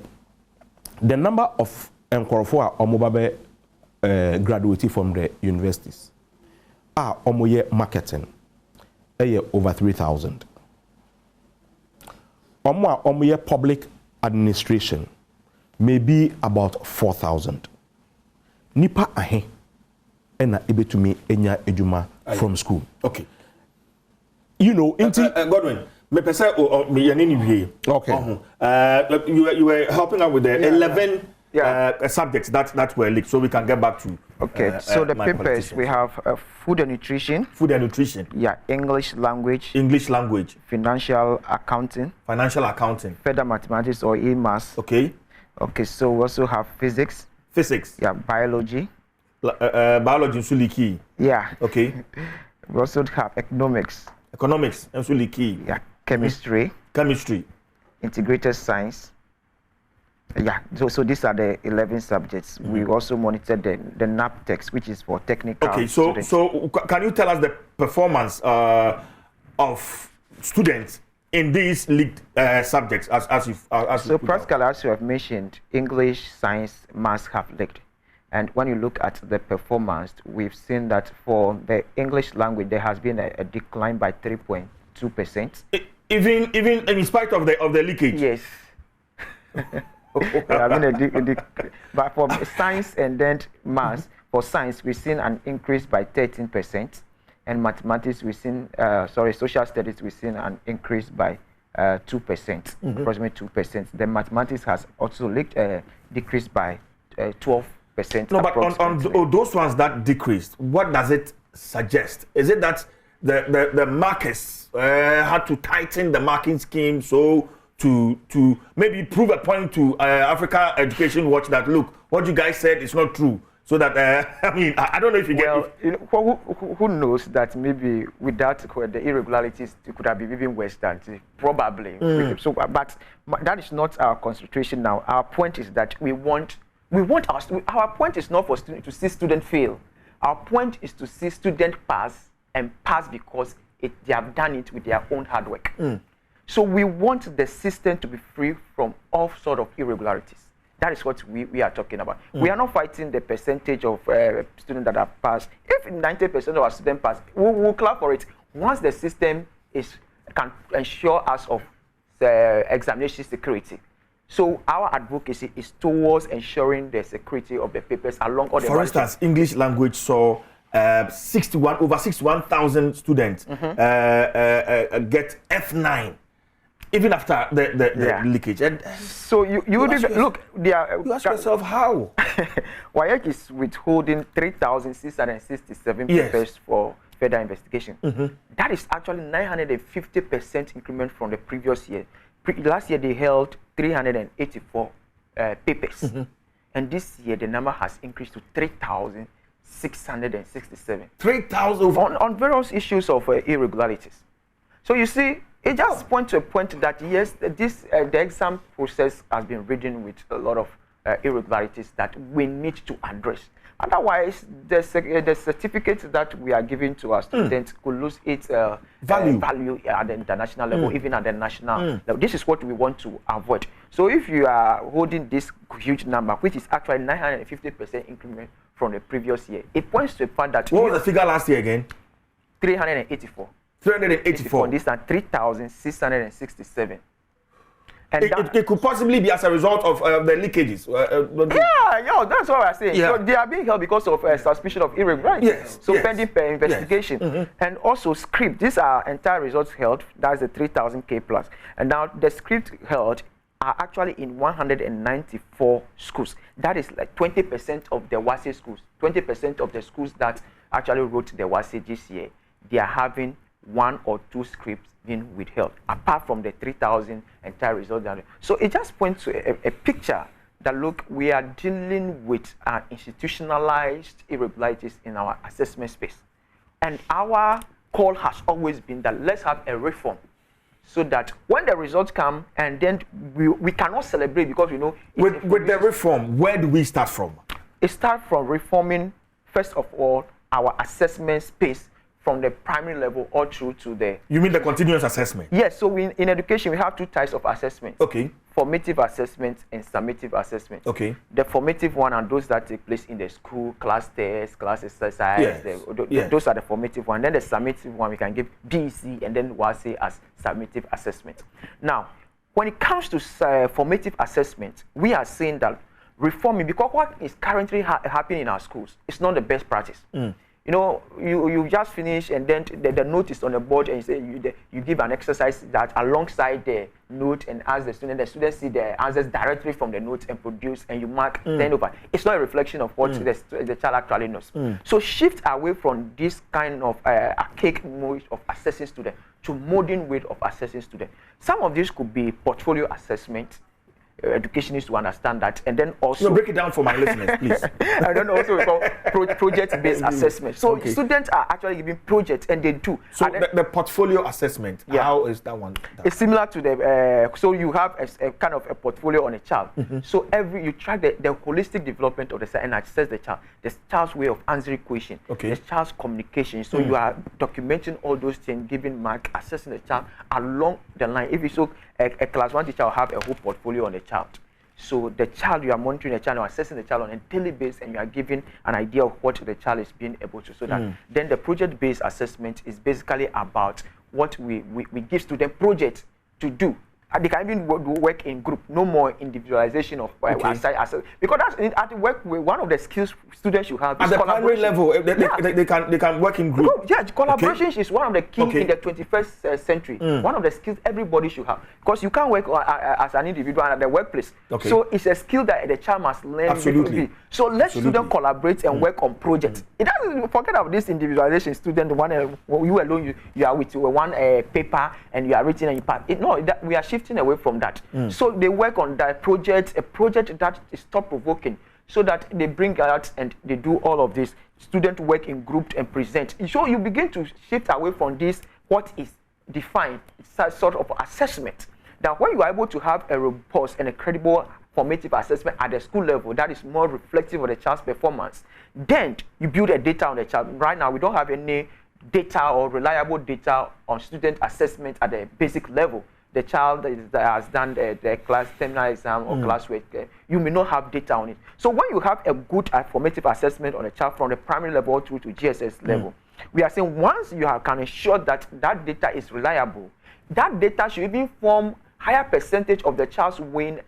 the number of enkorofo a omobabe graduate from the universities are omoye marketing over 3,000. Omoye public administration maybe about 4,000. Nipa ahe ena ebetumi enya ejuma from school. Okay. You know, Godwin, me pese me yanini wie. Okay. You were helping out with the 11 subjects that were leaked, so we can get back to. Okay, so the papers we have food and nutrition. Food and nutrition. Yeah, English language. English language. Financial accounting. Financial accounting. Further mathematics or e-maths. Okay. Okay, so we also have physics. Physics. Yeah, biology. Biology suliki. Yeah. Okay. We also have economics. Economics and suliki. Yeah, chemistry. Chemistry. Integrated science. Yeah, so these are the 11 subjects. We also monitor the NAP text, which is for technical. Okay, so students. so can you tell us the performance of students in these leaked subjects as so practically, as you have mentioned, English, science, maths have leaked. And when you look at the performance, we've seen that for the English language, there has been a decline by 3.2%. Even in spite of the leakage. Yes. But for science and then maths, for science, we've seen an increase by 13%. And mathematics, we've seen, social studies, we've seen an increase by 2%, approximately 2%. The mathematics has also decreased by 12%. No, but on those ones that decreased, what does it suggest? Is it that the markers had to tighten the marking scheme so to maybe prove a point to Africa Education Watch that look, what you guys said is not true? So that I don't know if you get it. You know, who knows that maybe without the irregularities it could have been even worse than probably. So, but that is not our concentration now. Our point is that we want our point is not for students to see students fail. Our point is to see students pass and pass because they have done it with their own hard work. So we want the system to be free from all sort of irregularities. That is what we are talking about. We are not fighting the percentage of students that have passed. If 90% of our students pass, we'll clap for it. Once the system can ensure us of examination security. So our advocacy is towards ensuring the security of the papers along all the. For instance, English language saw over 61,000 students get F9. Even after the leakage. And so you look, you ask yourself how? WAEC is withholding 3,667 papers for further investigation. That is actually 950% increment from the previous year. Last year they held 384 papers. And this year the number has increased to 3,667. 3,000 on various issues of irregularities. So you see, It just points to a point that yes, the exam process has been ridden with a lot of irregularities that we need to address. Otherwise, the certificate that we are giving to our students could lose its value at the international level, even at the national level. This is what we want to avoid. So if you are holding this huge number, which is actually 950% increment from the previous year, it points to a fact that... What was the figure last year again? 384. 384. This is 3,667. And it could possibly be as a result of the leakages. That's what I'm saying. So they are being held because of suspicion of irregularity. Pending investigation. And also script. These are entire results held. That's the 3,000K plus. And now the script held are actually in 194 schools. That is like 20% of the WASE schools. 20% of the schools that actually wrote the WASE this year, they are having 1 or 2 scripts being withheld, apart from the 3,000 entire results. So it just points to a picture that, look, we are dealing with institutionalized irregularities in our assessment space. And our call has always been that let's have a reform so that when the results come and then we cannot celebrate because, you know... With the reform, where do we start from? It starts from reforming, first of all, our assessment space from the primary level all through to the... You mean the continuous assessment? Yes, so in education, we have 2 types of assessments. Okay. Formative assessment and summative assessment. Okay. The formative one are those that take place in the school, class tests, class exercise. Those are the formative one. Then the summative one, we can give BEC and then WASE as summative assessment. Now, when it comes to formative assessment, we are saying that reforming, because what is currently happening in our schools is not the best practice. You know, you just finish and then the note is on the board and you say you give an exercise that alongside the note and ask the student see the answers directly from the note and produce and you mark 10 over. It's not a reflection of what the child actually knows. So shift away from this kind of archaic mode of assessing students to modern way of assessing students. Some of these could be portfolio assessment. Education is to understand that, and then also break it down for my listeners, please. And then also project-based assessment. So students are actually giving projects, and they do. So the portfolio assessment, how is that one done? It's similar to the so you have a kind of a portfolio on a child. So you track the holistic development of the child and assess the child's way of answering questions, the child's communication. So you are documenting all those things, giving mark, assessing the child along the line. If you so a class 1 teacher will have a whole portfolio on the child. So the child, you are monitoring the child, you are assessing the child on a daily basis, and you are giving an idea of what the child is being able to. So that then the project-based assessment is basically about what we give students projects to do. They can even work in group, no more individualization of because that's at work. One of the skills students should have at the primary level. They can work in group. Collaboration is one of the key in the 21st century. One of the skills everybody should have, because you can't work as an individual at the workplace. So it's a skill that the child must learn. Absolutely. So let students collaborate and work on projects. It doesn't forget about this individualization. Student you alone, you are with one paper and you are written and you pass. We are shifting away from that. So they work on that project, a project that is thought-provoking, so that they bring out and they do all of this. Students work in groups and present. So you begin to shift away from this, what is defined, it's a sort of assessment. That when you are able to have a robust and a credible formative assessment at the school level that is more reflective of the child's performance, then you build a data on the child. Right now, we don't have any data or reliable data on student assessment at the basic level. The child that has done the class terminal exam or classwork, you may not have data on it. So when you have a good formative assessment on a child from the primary level through to GSS level, we are saying once you can ensure that that data is reliable, that data should even form higher percentage of the child's win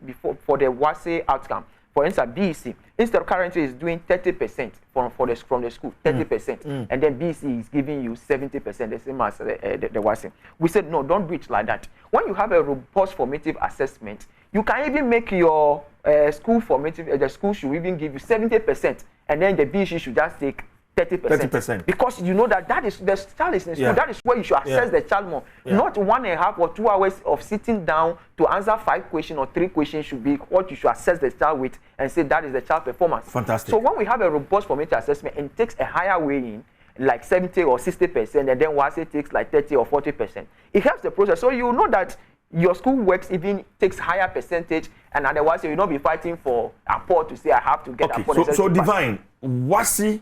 for the WASE outcome. For instance, BEC, instead of currently is doing 30% from the school, 30%, and then BEC is giving you 70%, the same as the WASE. We said, no, don't do it like that. When you have a robust formative assessment, you can even make your school formative, the school should even give you 70%, and then the BEC should just take 30%. Because you know that is the child is in school. That is where you should assess the child more. Not 1.5 or 2 hours of sitting down to answer 5 questions or 3 questions should be what you should assess the child with and say that is the child performance. Fantastic. So when we have a robust formative assessment and takes a higher weighing, like 70 or 60%, and then WASSE takes like 30 or 40%. It helps the process. So you know that your school works even takes higher percentage, and otherwise you will not be fighting for apport to say I have to get apport. So Divine, WASSE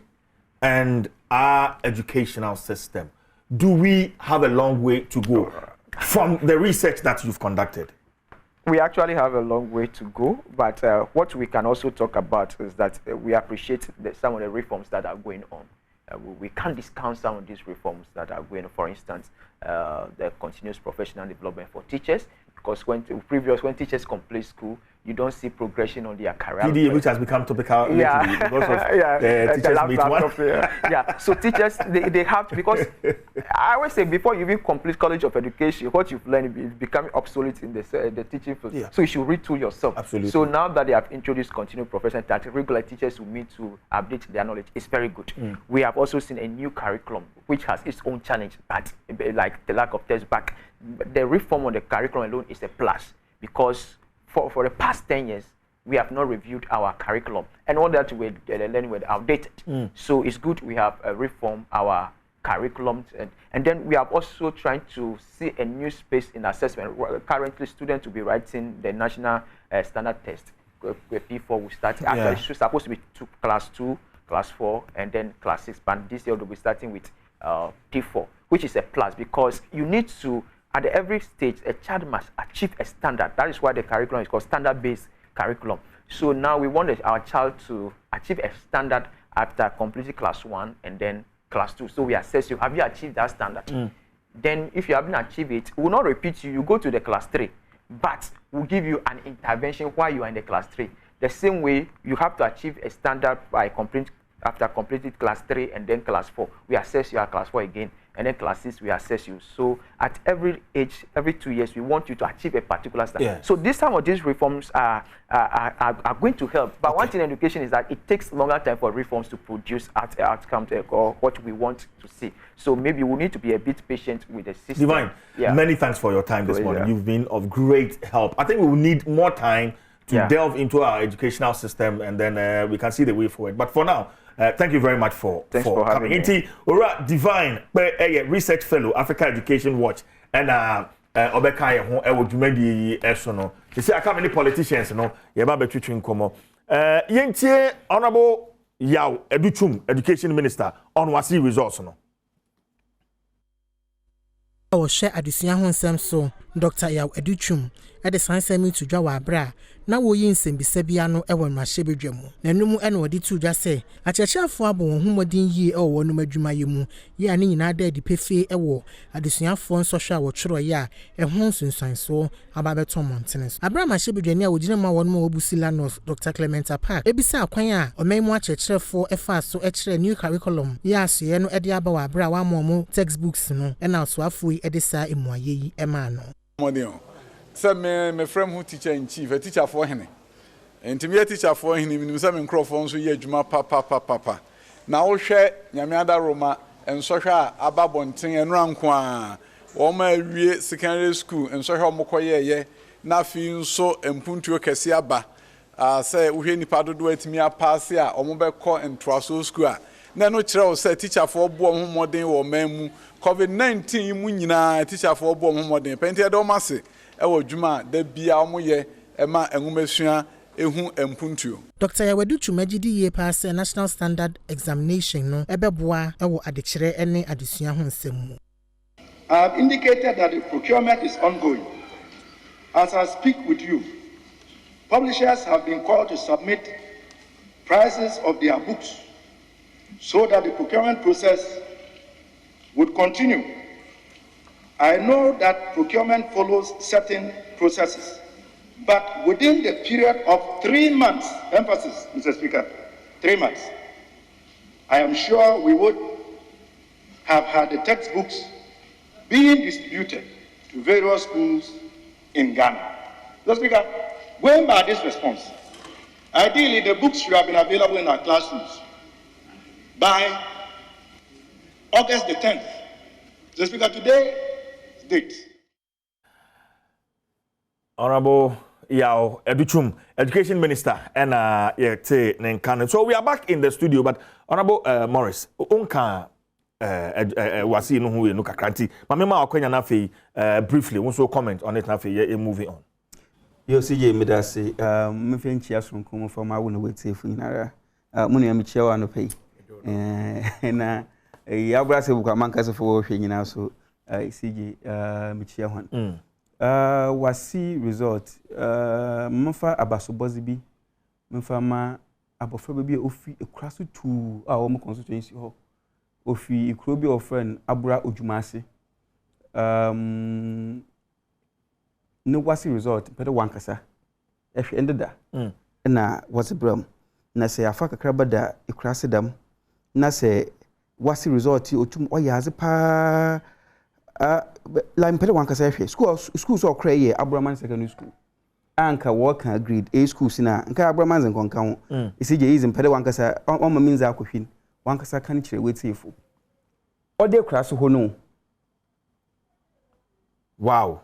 and our educational system, do we have a long way to go from the research that you've conducted? We actually have a long way to go, but what we can also talk about is that we appreciate some of the reforms that are going on. We can't discount some of these reforms that are going on. For instance, the continuous professional development for teachers, because when teachers complete school, you don't see progression on their career. PDA, which has become topical lately because of teachers meet one. Yeah, so teachers, they have to, because I always say before you even complete College of Education, what you've learned is becoming obsolete in the teaching field. Yeah. So you should retool yourself. Absolutely. So now that they have introduced continued profession, that regular teachers will meet to update their knowledge, it's very good. We have also seen a new curriculum, which has its own challenge, but like the lack of test back. The reform on the curriculum alone is a plus, because for the past 10 years, we have not reviewed our curriculum, and all that we're learning were outdated. So it's good we have reformed our curriculum, and then we are also trying to see a new space in assessment. Currently, students will be writing the national standard test. P4 will start. Actually, it's supposed to be class 2, class 4, and then class 6. But this year, we'll be starting with P4, which is a plus, because you need to, at every stage, a child must achieve a standard. That is why the curriculum is called standard-based curriculum. So now we want our child to achieve a standard after completing class 1 and then class 2. So we assess you, have you achieved that standard? Then if you haven't achieved it, we will not repeat you go to the class 3, but we'll give you an intervention while you are in the class 3. The same way, you have to achieve a standard by after completing class 3 and then class 4. We assess you at class 4 again, and then class 6 we assess you. So at every age, every 2 years, we want you to achieve a particular standard. Yeah. So some of these reforms are going to help. But one thing in education is that it takes longer time for reforms to produce outcomes or what we want to see. So maybe we need to be a bit patient with the system. Divine, many thanks for your time this morning. You've been of great help. I think we will need more time to delve into our educational system, and then we can see the way forward. But for now, thank you very much for coming. Inti Ora Divine, research fellow, Africa Education Watch, and Obeka ho e wodwumadi esono. They say aka many politicians no, ye ba betwitwi nkomo. Yentie Honorable Yaw Educhum, Education Minister, on Wasi results no. Our share adusua ho nsem so Dr. Yaw Educhum at the science semi to Jawa Bra. Na wo yin sembisa bia no e won mahye bedwamu na num e na odi tu dwa se achechafo abo won humodin yi e wo no madwuma yemu ye ani nyina da di pefe e wo adesuafo nso hwa wo tworo ya e ho sunsanso ababeto montene so abra mahye bedwani a wogina ma won ma obusila north Dr. Clementa Park ebisa akwan a omaimu achechefo e fa so e kire new curriculum ya so ye no e de aba wa abra wa mo textbooks no e na so afo yi e de sa emuaye yi e ma no say me friend who teacher in chief, a teacher for him. And to me a teacher for him, in some microphones so ye juma papa. Now share Yamiada Roma and Sosha Ababonting and Rankwa. Or my secondary school and Sosha Mokoye ye. Na fin so and Puntu Kesiaba. Say we ni pado do it me a passia or mobile call and Traso school. No child say teacher for born modern or memu. COVID-19 munina teacher for born modern. Painted domasi. Ewo djuma da bia omoye ema enwumesua ehu empuntuo. Dr. Yaweduchu Majidi ye pass national standard examination no ebeboa ewo adekire ene adesua ho nsemu. I have indicated that the procurement is ongoing. As I speak with you, publishers have been called to submit prices of their books so that the procurement process would continue. I know that procurement follows certain processes, but within the period of 3 months, emphasis, Mr. Speaker, 3 months, I am sure we would have had the textbooks being distributed to various schools in Ghana. Mr. Speaker, going by this response, ideally the books should have been available in our classrooms by August the 10th. Mr. Speaker, today, date. Honorable Yaw Educhum, Education Minister, and Nenkane. So we are back in the studio, but Honorable Morris, Unka wasi no hu no kakranti ma me ma akwanya na fe briefly won so comment on it na fe moving on. Yo CJ medase me fe nchia sonko mo fama wo no wetefu nyinara mo ne amchia wa no pay na abra se bukwa mankase fo hwe nyina so CJ mchia hwan wasi resort mfa abasobozi bi mfa ma abofra bi ofi ekraso tu a wo mo constituency ho ofi ikro bi ofren abura odwumase no wasi resort pede wankasa ehwe endeda na what's bram na se afa kakra bada ikrase dam na se wasi resort otum oyaze pa la pede wankasa ehwe school so okra ye Abraman secondary school anka work agreed a school sina nka Abraman zenkonka ho isije izi pede wankasa o ma minza akohwin wankasa kan kire wetifo ode kraso ho no. Wow.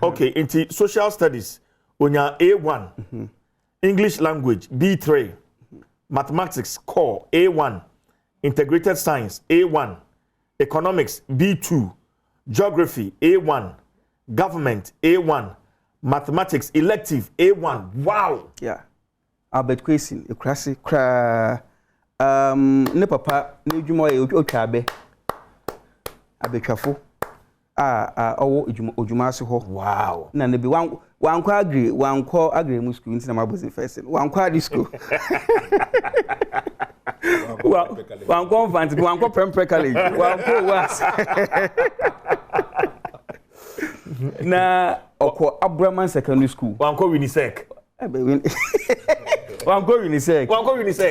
Okay, into social studies, onya A1, English language B3, mathematics core A1, integrated science A1, economics B2, geography A1, government A1, mathematics elective A1. Wow. Yeah. Albert question e krasi kra ne papa ne dwuma e otwabe abetwafo owo ojuma ase ho. Wow. Na be wankwa agri mu school ntina mabozi first wankwa adi school wankwa infant wankwa primary college wankwa was na okwo Abraman secondary school wankwa Winisec wankwa Winisec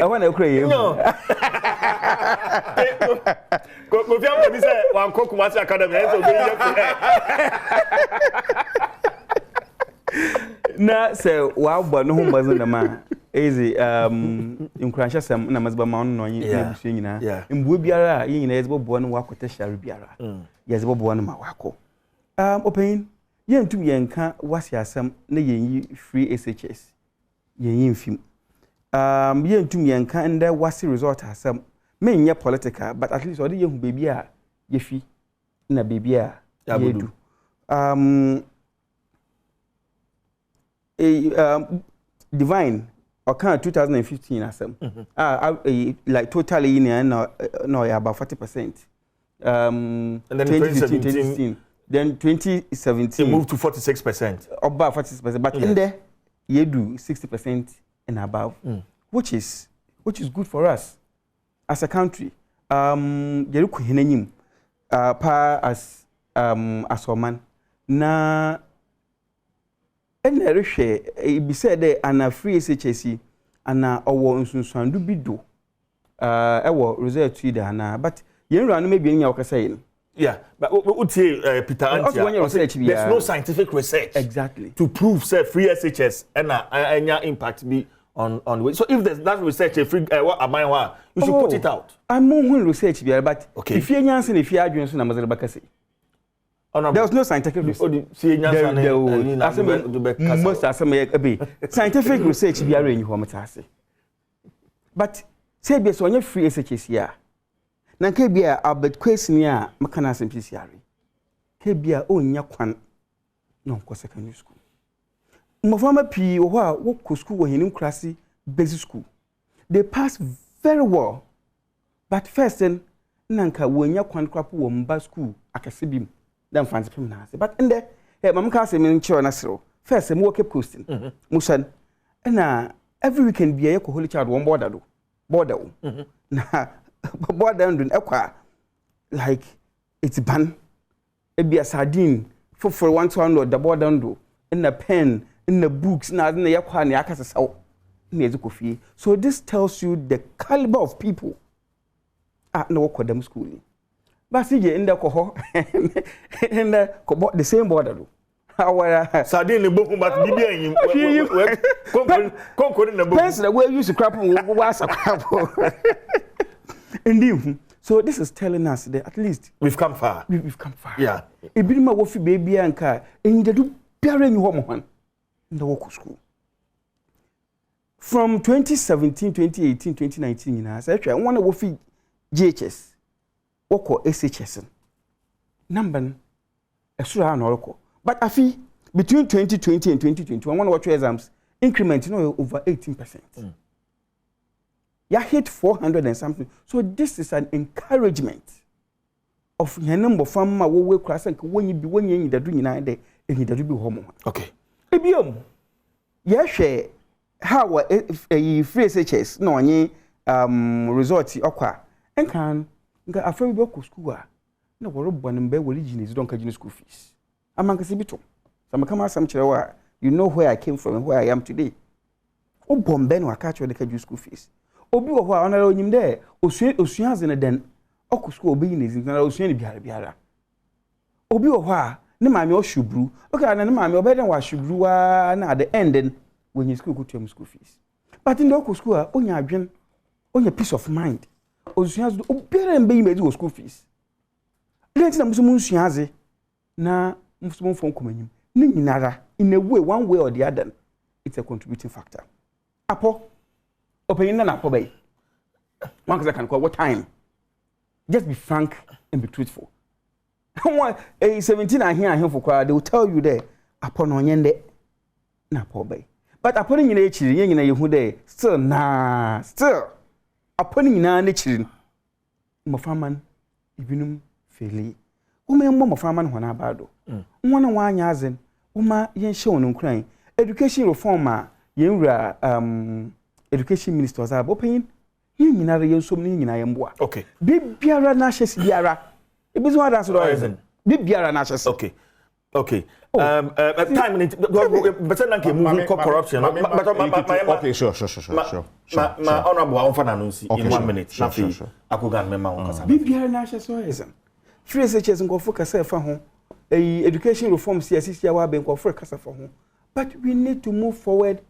ahwa na ekura yem ko fiam ko bi se wankwa Kumasi academy enso be ye na se wa gba no humbazo na ma ezi inkransha sam na mazba ma no yin na busu nyina mbuo biara yin nyina ezbo bo no wakota share biara yezbo bo no ma wako open yentum yenka wasi asam na yenyi free SHS yenyi mfim yentum yenka nda wasi resort asam menye political but at least odi yehu baby a yefi na baby a yedu divine okan 2015 asem like totally in no about 40% and then 2016 then 2017 it moved to 46%, about 46%, but in there you do 60% and above, which is good for us as a country. You ku hinenyim pa as a man na enere be said there ana free SHS ana owo nsunsuandu bido ewo result yi da na but yenra no maybe nya wakasa yeah, but Peter Antia, there's no scientific research exactly to prove say free SHS and any impact be on weight. So if there's that research, free what am I? You should put it out. I'm more research but okay. If you nyanse if you adwon so na mazal bakase. There was no scientific research. Most scientific research be arrange ho matase. But say be so onye free SHS here. Na ke bia Albert question ya makana simpisiari. Ke bia onya kwan no ko secondary school. Mofama pi wo a wo ko school wo hinim krasi basic school. They pass very well. But first then nanka wonya kwan krapo wo mba school akasebim. Dem fancy pim na. But in there mam ka say me nche na sero. First me wo keep coasting. Musan na every weekend bia ye ko holy child one border do. Border. Na border ndun ekwa like it's ban e be a sardine for 100 the border ndo in the pen in the books na yakwa na yakasa saw na eziko fie. So this tells you the caliber of people na work them school. But see in the koho in the same border do our sardine le boku but bibia yin konkori na boku pens na we use crap was a crap. Indeed. So this is telling us that at least we've come far. We've come far. Yeah. Ebirima wo fi baby anka enjedu biara nyi ho mo han in the work school. From 2017, 2018, 2019 na say twa one wo fi GHS woko SHS number extra na oroko but afi between 2020 and 2021 one watch exams increment over 18%. You hit 400 and something. So this is an encouragement of your number from my way class and when you in the doing day and you do home. Okay. Yes, how a free SHS no any resort okwa and can afraid we go school. No, we're born be origins don't catch school fees. I'm an kasibito. Some come out some chilewa. You know where I came from and where I am today. O bombe no catch the catch school fees. Obi wo hwa onara onyim de osuanze ne den oku school obi yin ezin na osuan biara. Obi wo hwa ne maame o shubru. Okay, na ne maame obeden wa shubru wa na at the end then when you school go to school fees. But in the oku school onya adwen onya peace of mind. Osuanze obiara mbe yim edi school fees. Lenti na musumu suanze na musumu fon komanyim. Ni nyinara in a way one way or the other it's a contributing factor. Apo opinion na apo bay. One can call what time? Just be frank and be truthful. A 17 and here for crowd they will tell you there upon on yende na apo bay. But upon in nature yin na you there still upon in nature mo faman ibinum feli. Mo faman hona bado. One one yazen uma yen show no kran education reform a yenwura education minister was open yin nyina re yensom ni nyina yemboa okay bibiara na hyes biara ebizo ada so do bibiara na hyes okay time better than moving corruption okay sure ma honorable on fana no see in 1 minute sure akogan mema on kasa bibiara na hyes so free SHS ngo focus fa ho education reform CSC wa ben ko for kasa for ho but we need to move forward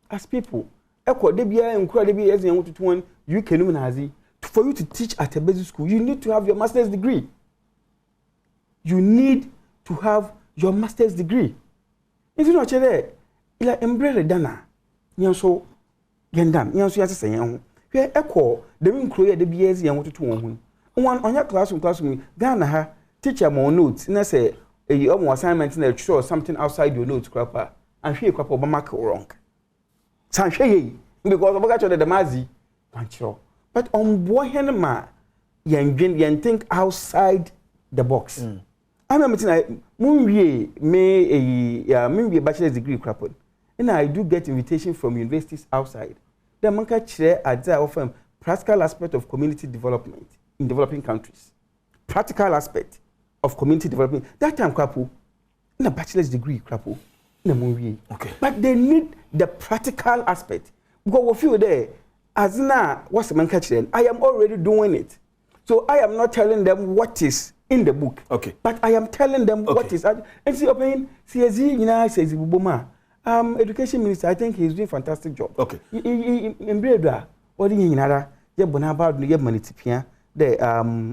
as people eko de bia enkura de bia ezen to one UK no nazi for you to teach at a basic school you need to have your master's degree if you not there ila embrace dana nyanso gendam nyanso yasese yen ho hwe eko de nkuro ye de bia ezen to one ho one onya classroom Ghana ha teacher mo notes na say your assignment na show something outside your notes crapper and hwe crapper oba mark wrong san hwe because oba cho the mazi panchiro but on boy henma yen think outside the box I'm meeting me bachelor's degree crapper and I do get invitation from universities outside the manka chire adza of practical aspect of community development in developing countries practical aspect of community development. That time, crapo, in a bachelor's degree, crapo, in a movie. Okay. But they need the practical aspect. Because what you there, as now, what's the man catching? I am already doing it. So I am not telling them what is in the book. Okay. But I am telling them what is. And see, open, CSE, you know, says Buboma. Education minister, I think he's doing a fantastic job. Okay. In Breda, what do you know? You bonaba, you money tipia, the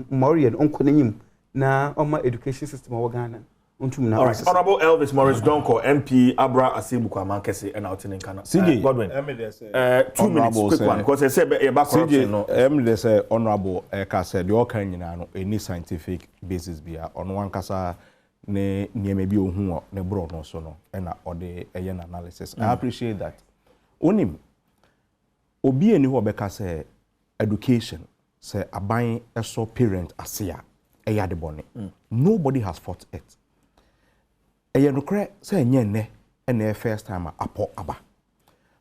Morian, Uncle na oma education system of Ghana. All right, Honorable Elvis Morris Donko, MP Abra Asibuko Amankese and out in Ghana. CJ Godwin. 2 minutes, quick one, because I said about corruption. CJ, say Honorable Kasa, the all kind of any scientific basis be on one Kasa ne maybe who ne bro no so no and or the analysis. I appreciate that. Onim obi eni ho beka say education say aban eso parent asia. Nobody has fought it. Say and first time apo aba.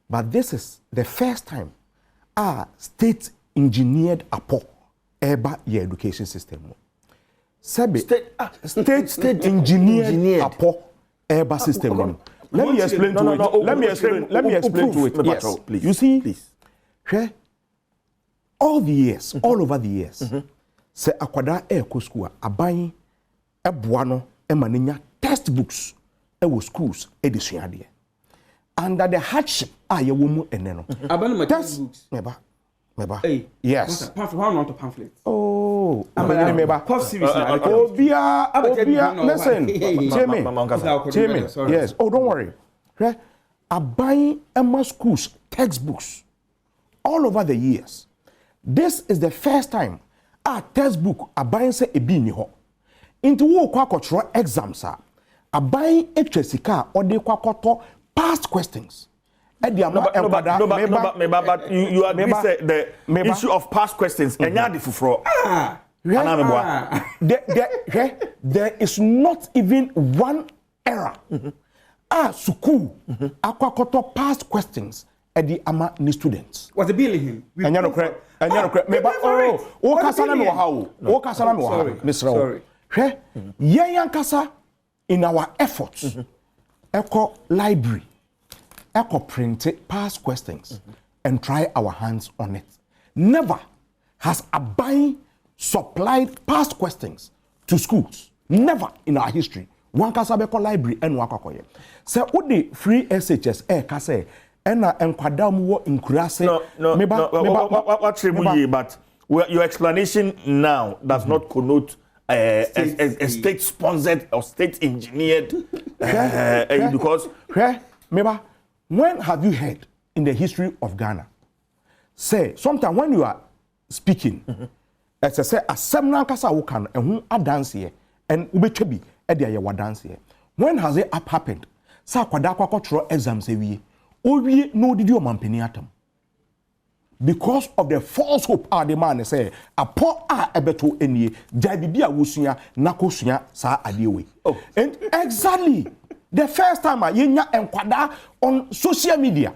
But this is the first time state engineered apo eba your education system. State engineered apo eba system. Let me explain to it. Let me explain to it. Yes, please. You see, please. All over the years. Se akwada eko school aban eboa no emanenya textbooks ewo schools edisua de under the hardship ye wo mu ene no aban textbooks meba hey, yes pamphlet oh meba course series obia listen Jimmy yes oh don't worry right aban ema schools textbooks all over the years this is the first time a textbook aban se ebi ni ho into wo kwa akotro exams a aban etwasika ode kwa akoto past questions but you agree say the issue of past questions enya de fufuro there is not even one error school akwakoto past questions at the ama ni students was the billing him enya no kre meba o kasana me wahawo o kasana me wahawo misrawo hwe yen yankasa in our efforts echo library echo print past questions and try our hands on it. Never has Abai supplied past questions to schools. Never in our history. One kasabeko library and wakakoye. So odi free SHS kase ena enkwadamu wo inkurase. No, but your explanation now does not connote a state-sponsored or state-engineered because meba, when have you heard in the history of Ghana say sometimes when you are speaking as I say a seminar kasa wokan ehun dance here and ubetwebi e dia ye wa dance here when has it happened sa kwada kwakotro exams ewie owie no didi o mampeni atam because of the false hope the man say apo ebeto enie jai bibia wosua nakosua sa adewe and exactly the first time yenya enkwada on social media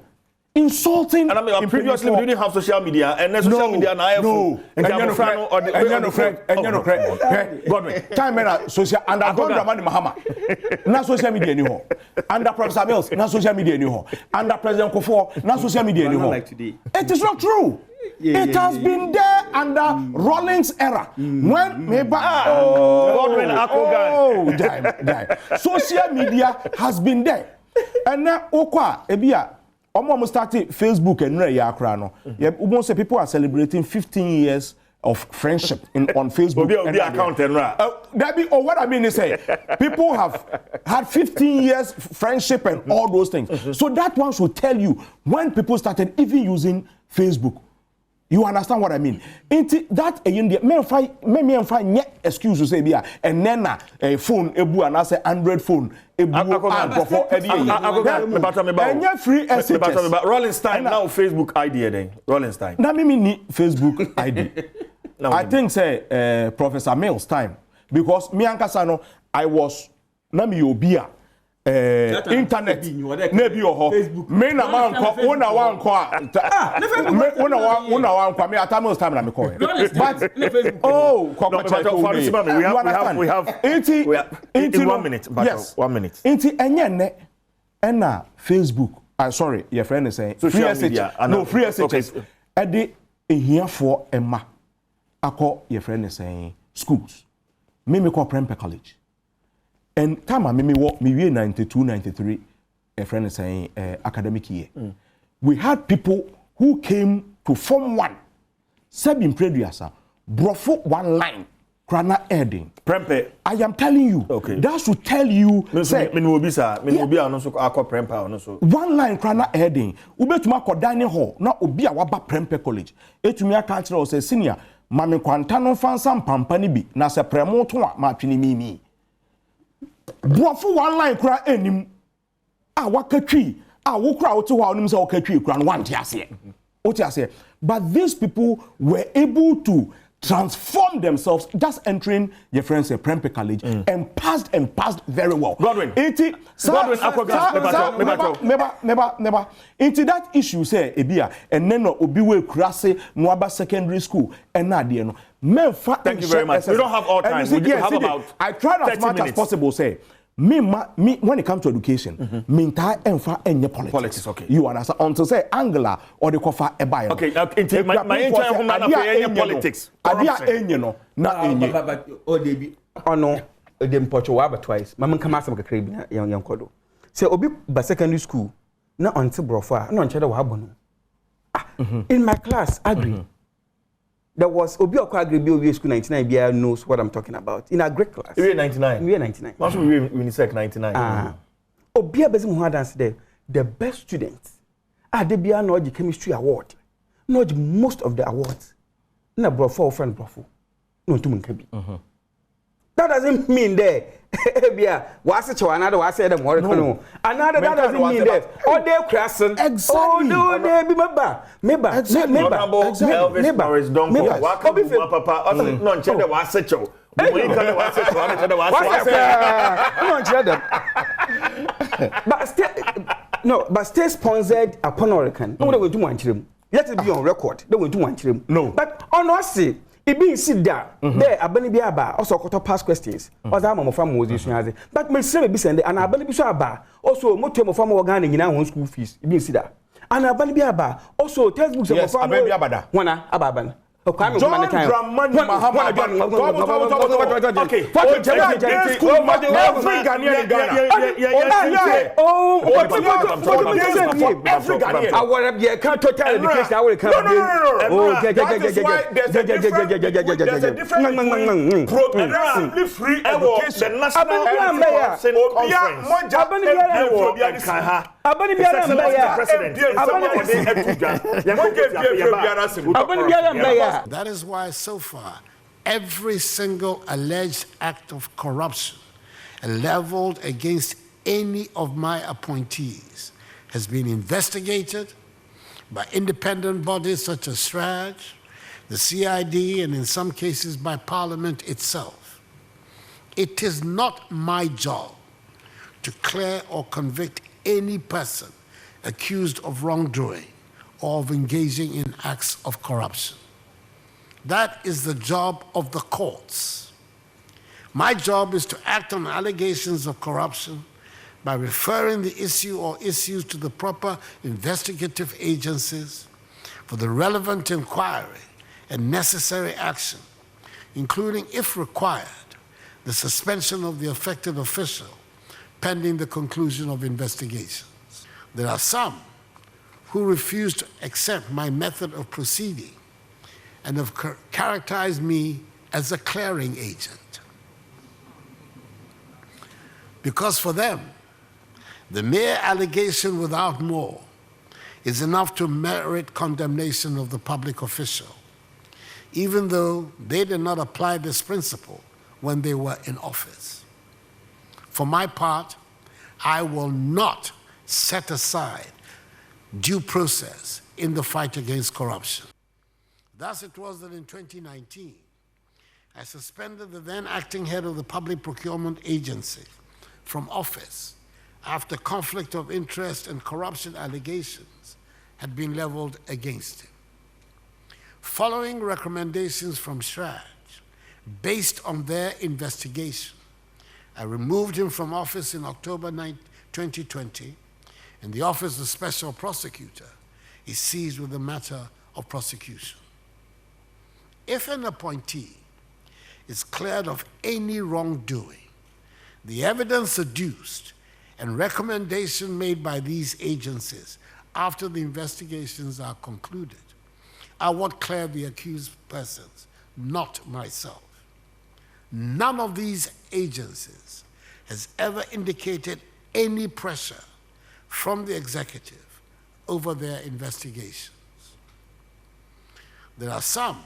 insulting. And I mean, previously we didn't have social media, and then social media now. No, Godwin, time and social under Governor Mahama, not social media anymore. Under Professor Mills, not social media anymore. Under President Kufuor, not social media anymore. Like today. It is not true. It has been there under Rawlings era. When social media has been there, and now Okwa Ebia. Almost started Facebook and Yakrano. Say people are celebrating 15 years of friendship on Facebook. What I mean is say people have had 15 years friendship and all those things. So that one should tell you when people started even using Facebook. You understand what I mean? That India, me find excuse to say bia and then a phone ebu and I say Android phone ebu before free SHS. Rolling Stein now Facebook ID then. Rolling Stein. Now me need Facebook ID. I think say Professor Mills time because me ankasano I was na me obia internet maybe your me na man ko una wan ko una wan ko me atamos time na me call but we have 80 1 minute but yes 1 minute inti enye ne na Facebook sorry your friend is saying free SHS no free SHS e de ehiafo emma akọ your friend is saying schools me call Prempeh College. And time I me 92, 93, a friend is saying academic year. We had people who came to Form 1, Sabin Prediasa, brofo one line, Krana Erding. Prempeh. I am telling you, that should tell you, say, one line Krana Erding, Ubetuma ko dining hall, na Obia Waba Prempeh College. Etumia cultural say senior, Mami Quantano Fansam Pampani bi, na se premoto ma twini mimi. Brofo one line kra enim wakatwi wo kra wo te ho onim se wakatwi kra no wante ase oti ase but these people were able to transform themselves just entering your friends a Prempeh College and passed very well. Godwin never into that issue say ebia and then obi we kurase no aba secondary school and na de no. Thank you very much. We don't have all time. We have about I tried as much as possible say me when it comes to education me entire enfa enye politics. Okay. You understand until say Angela or the kofa ebayo. Okay, my entire home na enye politics. Adia enye no na enye. But Odebi ono dem pocho wa twice. Mama kama asem kakra bi yan kodo. Say obi ba secondary school na onte brofo a na onche da wa bono. In my class agree. There was Obi Okwa Obi School 99 BI knows what I'm talking about. In our grade class. We 99. We 99. Also we UNICEF 99. Obi Abezim who dance there. The best students. They be no chemistry award. Not most of the awards. Na brofo friend brofo. no ntum nka bi that doesn't mean that bia wase chewa another wase dem worry no another that doesn't mean that all day crassen exactly no dey be meba Elvis Morris don't go waka papa no nche de wase chew mo yi kan wase chew am nche de wase no nche dem but stay sponsored upon Oregon no dey we do wan chirem let it be on record dey we do wan chirem no but on us say it being sit down there abani bi aba also koto past questions oza mama fam mo zi suaze but me say be send and abani bi so aba also moto mo fam wo Ghana nyina ho school fees it being sit down and abani bi aba also textbooks mo fam abani bi abada wana ababan John Dramani Mahama. Okay. Every Ghanaian in Ghana. Every Ghanaian. I want to get total education. I will come. No. That is why there's a difference between progressively free education. The National That is why so far every single alleged act of corruption leveled against any of my appointees has been investigated by independent bodies such as SRAJ, the CID, and in some cases by Parliament itself. It is not my job to clear or convict any person accused of wrongdoing or of engaging in acts of corruption. That is the job of the courts. My job is to act on allegations of corruption by referring the issue or issues to the proper investigative agencies for the relevant inquiry and necessary action, including, if required, the suspension of the affected official pending the conclusion of investigations. There are some who refuse to accept my method of proceeding and have characterized me as a clearing agent. Because for them, the mere allegation without more is enough to merit condemnation of the public official, even though they did not apply this principle when they were in office. For my part, I will not set aside due process in the fight against corruption. Thus it was that in 2019, I suspended the then acting head of the Public Procurement Agency from office after conflict of interest and corruption allegations had been leveled against him. Following recommendations from SRAJ, based on their investigation, I removed him from office in October 2020, and the Office of Special Prosecutor is seized with the matter of prosecution. If an appointee is cleared of any wrongdoing, the evidence adduced and recommendation made by these agencies after the investigations are concluded are what clear the accused persons, not myself. None of these agencies has ever indicated any pressure from the executive over their investigations. There are some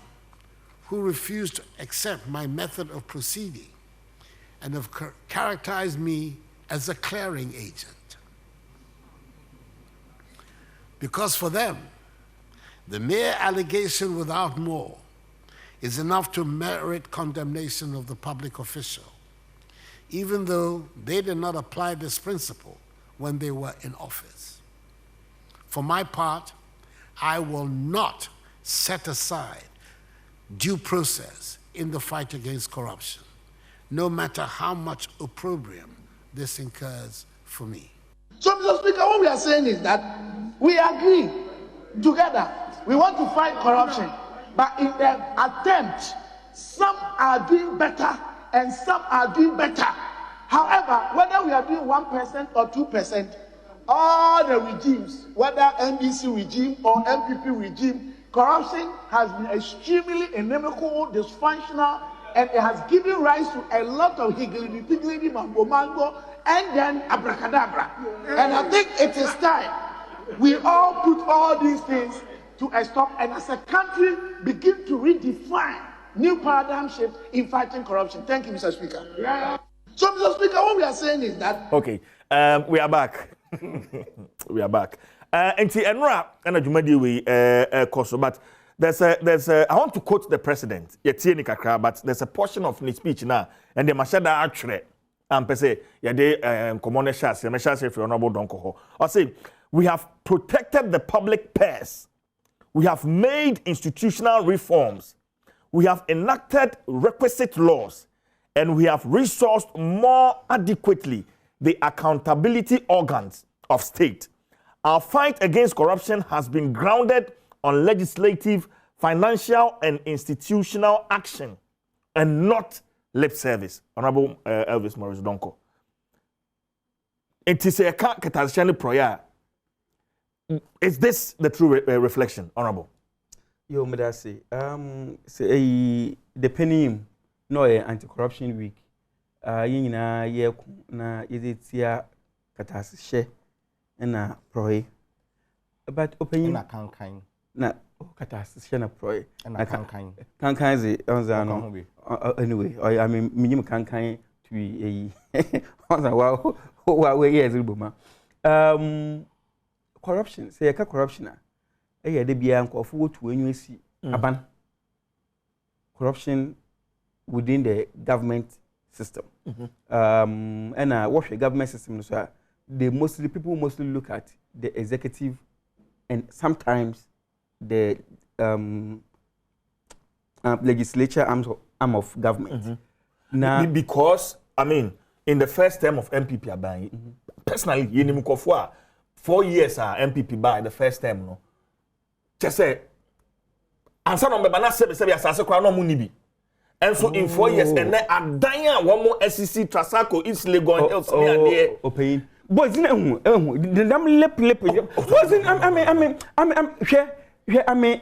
who refuse to accept my method of proceeding and have characterized me as a clearing agent. Because for them, the mere allegation without more is enough to merit condemnation of the public official, even though they did not apply this principle when they were in office. For my part, I will not set aside due process in the fight against corruption, no matter how much opprobrium this incurs for me. So, Mr. Speaker, what we are saying is that we agree together. We want to fight corruption, but in the attempt, some are doing better and some are doing better. However, whether we are doing 1% or 2%, all the regimes, whether NDC regime or MPP regime, corruption has been extremely inimical, dysfunctional, and it has given rise to a lot of higgledy-piggledy, mambo-mango, and then abracadabra. And I think it is time we all put all these things to a stop, and as a country begin to redefine new paradigm shift in fighting corruption. Thank you, Mr. Speaker. Yeah. So, Mr. Speaker, what we are saying is that... Okay, we are back. We are back. And Nnawotwe and Adom we but there's a I want to quote the president. But there's a portion of his speech now, and the mashada actually per se common shares, if you're not donko. I say we have protected the public purse. We have made institutional reforms. We have enacted requisite laws, and we have resourced more adequately the accountability organs of state. Our fight against corruption has been grounded on legislative, financial, and institutional action, and not lip service. Honorable Elvis Morris Donko. It is a catastrophic prayer. Is this the true reflection, Honorable? Yo, Medasi. Say the penny no anti-corruption week. Yina ye na yetia catastrophe na proy. But opinion na kankan na catastrophe na proy na kankan kankan ze onzano anyway I mean minimum kankan to e onza wa we years ruboma corruption say yaka corruption a ye de bia nkofo wotu anyu asi aban corruption within the government system. And what the government system so people mostly look at the executive and sometimes the legislature arm of government. Now, because I mean, in the first term of MPP Aban, personally, you 4 years MPP by the first term, no. Just say, answer number bana sebe asase kwa no munibi. And so in 4 years, and then Adanya one more SEC Trasaco is Legon else near there. Opinion. Boys, the damn lip. Wasn't I mean,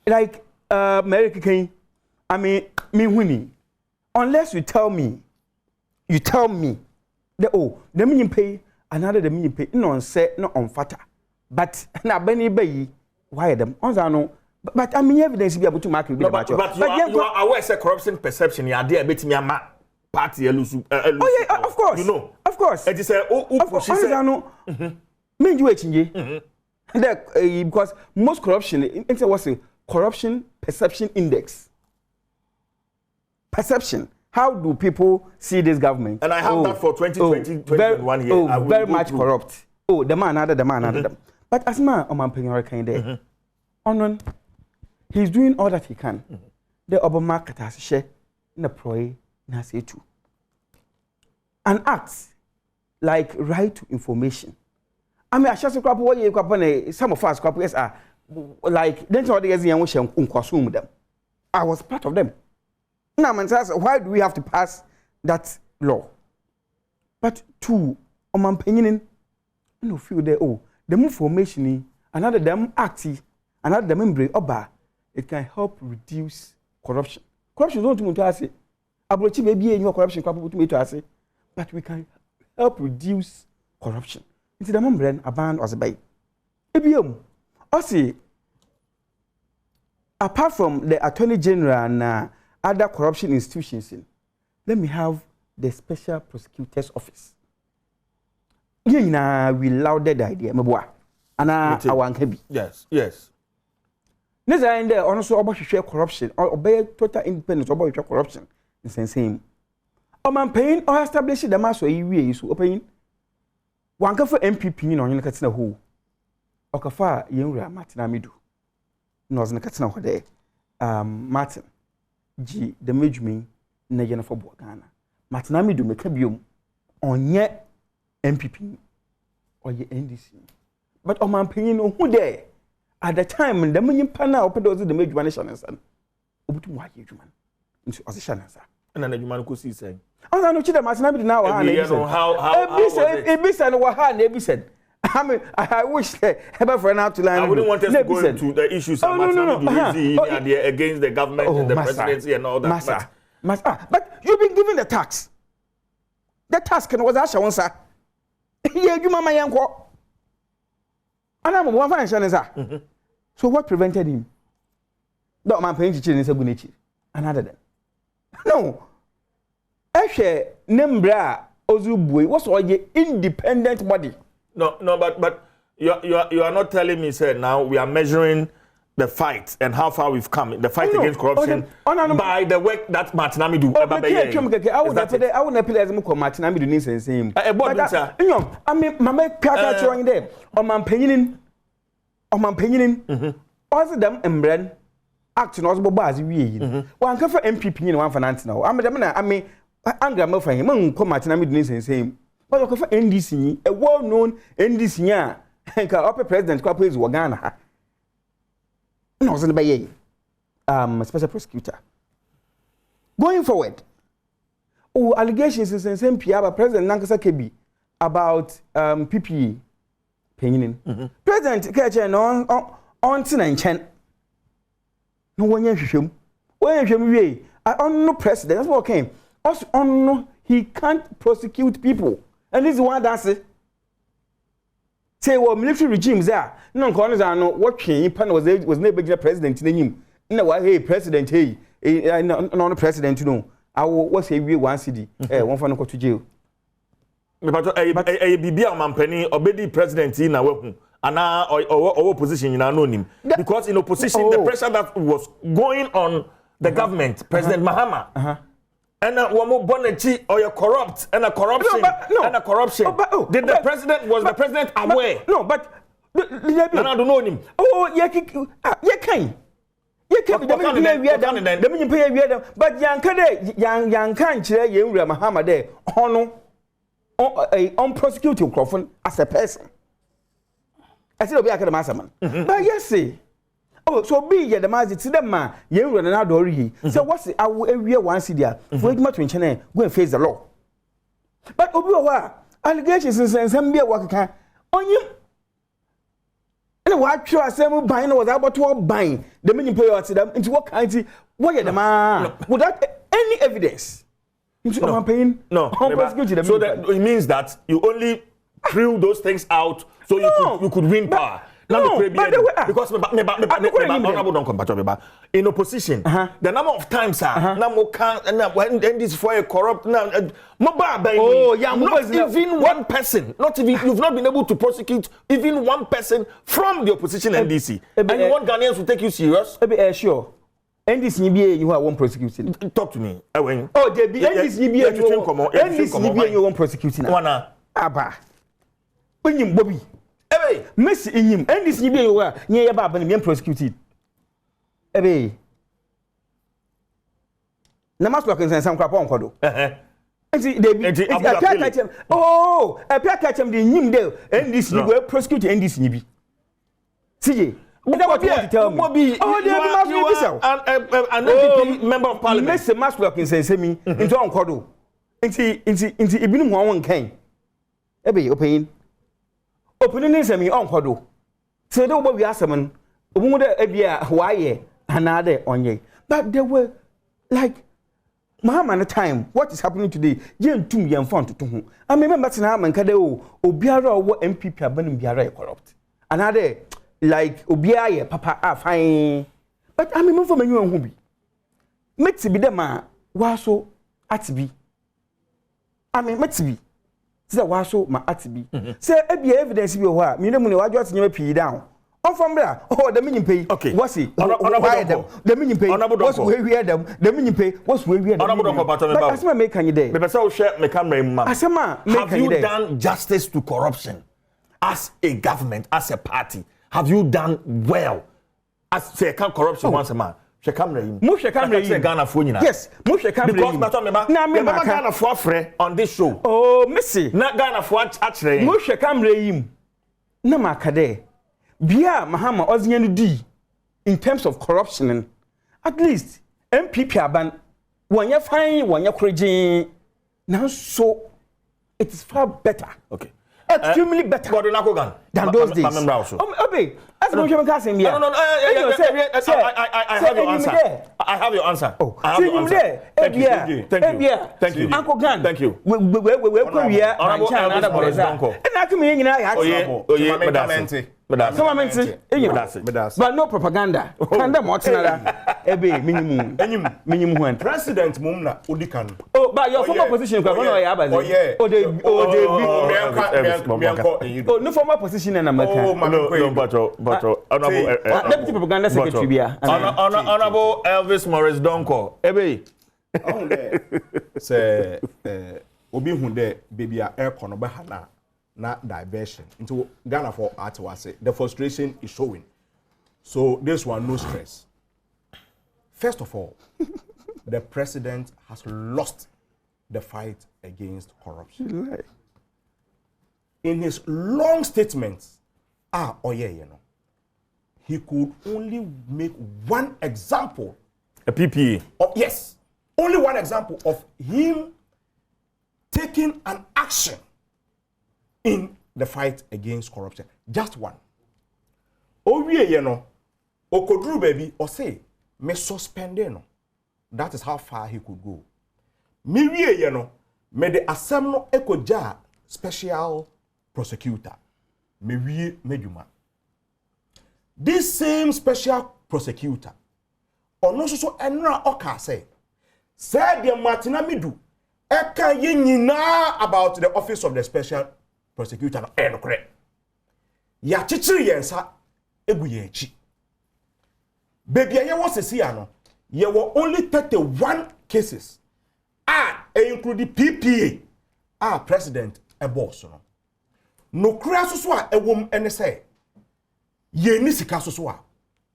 like America me winning. Unless you tell me the the meaning pay another the meaning pay no on set no on fatter. But na Benny Bay why them? On but I mean evidence be able to mark no, but you are aware say corruption perception you are there bet me ama party lose. Oh yeah, of course. You know. Of course. It is she said no. Me you chinge. Because most corruption it was a corruption perception index. Perception. How do people see this government? And I have that for 2020, 2021 here. Oh, very much corrupt. Oh, the man other. But as man on my opinion kind there. On he's doing all that he can. The Obama has share in the proy na say too. An act like right to information. I mean, I just crap what you crap some of us crap yes are like then all the years you consume them. I was part of them. Now man says why do we have to pass that law? But two on my opinion no feel there the information another them active another the membrane oba it can help reduce corruption. Corruption don't want to say abrochi baby any corruption to say but we can help reduce corruption. Into the membrane aban was by ebiom also apart from the Attorney General and other corruption institutions let me have the Special Prosecutor's Office. We lauded the idea meboa ana awanka bi. Yes. Neza ende ono so obahwehwe corruption or obey total independence obahwehwe corruption insensem. Oman pain or establish the maso yi so open wanka for MPP ni no nyen katsina ho. Okafa yenwura Martin Amidu. No zna katsina ho de Martin G the majumi na yena for Ghana. Martin Amidu meka biom onye MPP or ye NDC. But oman pain no who there at the time the money pana opedo the major nation and obutu wa ye dwuma nso osesha nansa na na dwuma ko si say I no chida Martin Amidu na wa ha na ebisa no wa ha na ebisa I wish ever for now to line. I wouldn't want us to go into the issues against the government and the presidency and all that. But you've been given the tax. The task was Asha once. Yeah, you mama yanko. And I'm one financial. So what prevented him? No man paying to children is a good nature. another them. No. Eshe nembra ozubwe what's all the independent body. No, but you are not telling me, sir, now we are measuring the fight and how far we've come in the fight against corruption by the work that Martinami do. I would not play as much Martinami do same. I mean, Mama Paka showing them on my opinion. Also, them and Bren acting as Bobaz. One come for MPP in one finance now. I mean, anger more for him. Come Martinami do same. But for NDC, a well-known NDC, and upper president, Corporates Wagana. No, it's by special prosecutor. Going forward, allegations in the same PR President Nankasa Kebi about PPE paying. President Kachen on Tinanchen. No one yashim. When you on no president, that's what came. Also, on he can't prosecute people. And this is why that's it. Say well, military regimes there. No corners are not watching. Pan was never president in him. No, hey, president, hey, no president, you know. I will say we one city, one for no go to jail. But a BB Mampeni, obedi president in a weapon, and now our opposition in anonym. Because in opposition, the pressure that was going on the government, President Mahama. And one more bonnet or you're corrupt and a corruption and a corruption. Did the president was the president aware? No, but I don't know him. Oh, you can. But young can't share young Mahama there. Unprosecuted Crawford as a person. I said, be a masterman. But yes, see. Oh, so be ye the magic to them, man. You run out already. So what's it? I will one city. For it much in China, go and face the law. But Obi, allegations and some be a worker on you. And what you are saying, buying was about to buying the many players into what kind of what the man without any evidence. Into campaign? No, so that it means that you only threw those things out so you could win power. No, because in opposition, the number of times when this for a corrupt not even one person, not even you've not been able to prosecute even one person from the opposition NDC. And you want Ghanaians to take you serious? Sure. NDC you are one prosecuting. Talk to me. Oh, NDC you won't prosecuting. Wana Abba. When you Bobby. Ebe, Messi in him, and this you be near your bab and prosecuted. Ebe, Namaswak and some crap on Kodo. Oh, a pack catch him the Nim Dale, and this you were prosecuted, and this Nibi. See, what you want to tell me? Oh, there must be a member of parliament. Messi Maswak and say me into on Kodo. Into Ibn one came. Ebe, open. Opening is a me on Kodo. So don't we ask them, why another on ye. But there were like Mahama time. What is happening today? Yen to me and fun to whom. I remember Batinam and Kadeo, Obiara or MPP are burning Biara corrupt. Another like Obiara, Papa, fine. But I remember from a new hobby. Let's be the man, was so at be. I mean, let's be. Say waso ma atibi say e be evidence bi ho a me no mu ne wadwo atenye pii down on from there oh the minim pay what's it the minim pay what's we hear them the minim pay what's we hear them but asema make kan dey me person share me camera im ma asema make kan dey. Have you done justice to corruption as a government, as a party? Have you done well as say can corruption once a man? She camera him. Mushe camera him. Ghana for nyina. Yes, mushe camera him. Because na me Ghana for frɛ on this show. Oh, Missy. Na Ghana for actually. Mushe camera him. Na makade. Bia Mahama ozinya no di in terms of corruption. At least MPP aban wanya fine wanya korigin. Now so it is far better. Okay. Extremely better than those days. Obe, as no human can say me. No. I have your answer. I have your answer. Oh, I have your answer. Thank you. Uncle Gan. Thank you. We come here. And I come here. So I meant but no propaganda. Can them watch another? Ebe minimum. President Mumna Udikan. Oh, but your former position, oh, no former position in America. Deputy Propaganda Secretary. Honorable Elvis Morris Donko. Ebe. Say, Obi Hunde, baby, air conobahana, not diversion. Into Ghana for art was the frustration is showing. So, this one, no stress. First of all, the president has lost the fight against corruption. In his long statements, he could only make one example. A PPA. Yes, only one example of him taking an action in the fight against corruption. Just one. Okodru baby, or say, me suspended no. That is how far he could go. Me me the assembly ekoja special prosecutor. Me meduma. This same special prosecutor, ono so enra oka say the Martina Midu eka nyina about the office of the special prosecutor no enokre. Ya chichiri yensa egu ye echi. Baby ye was no. There were only 31 cases. Including PPA. President a boss. No crassuswa a woman and say. Ye nisikasuswa.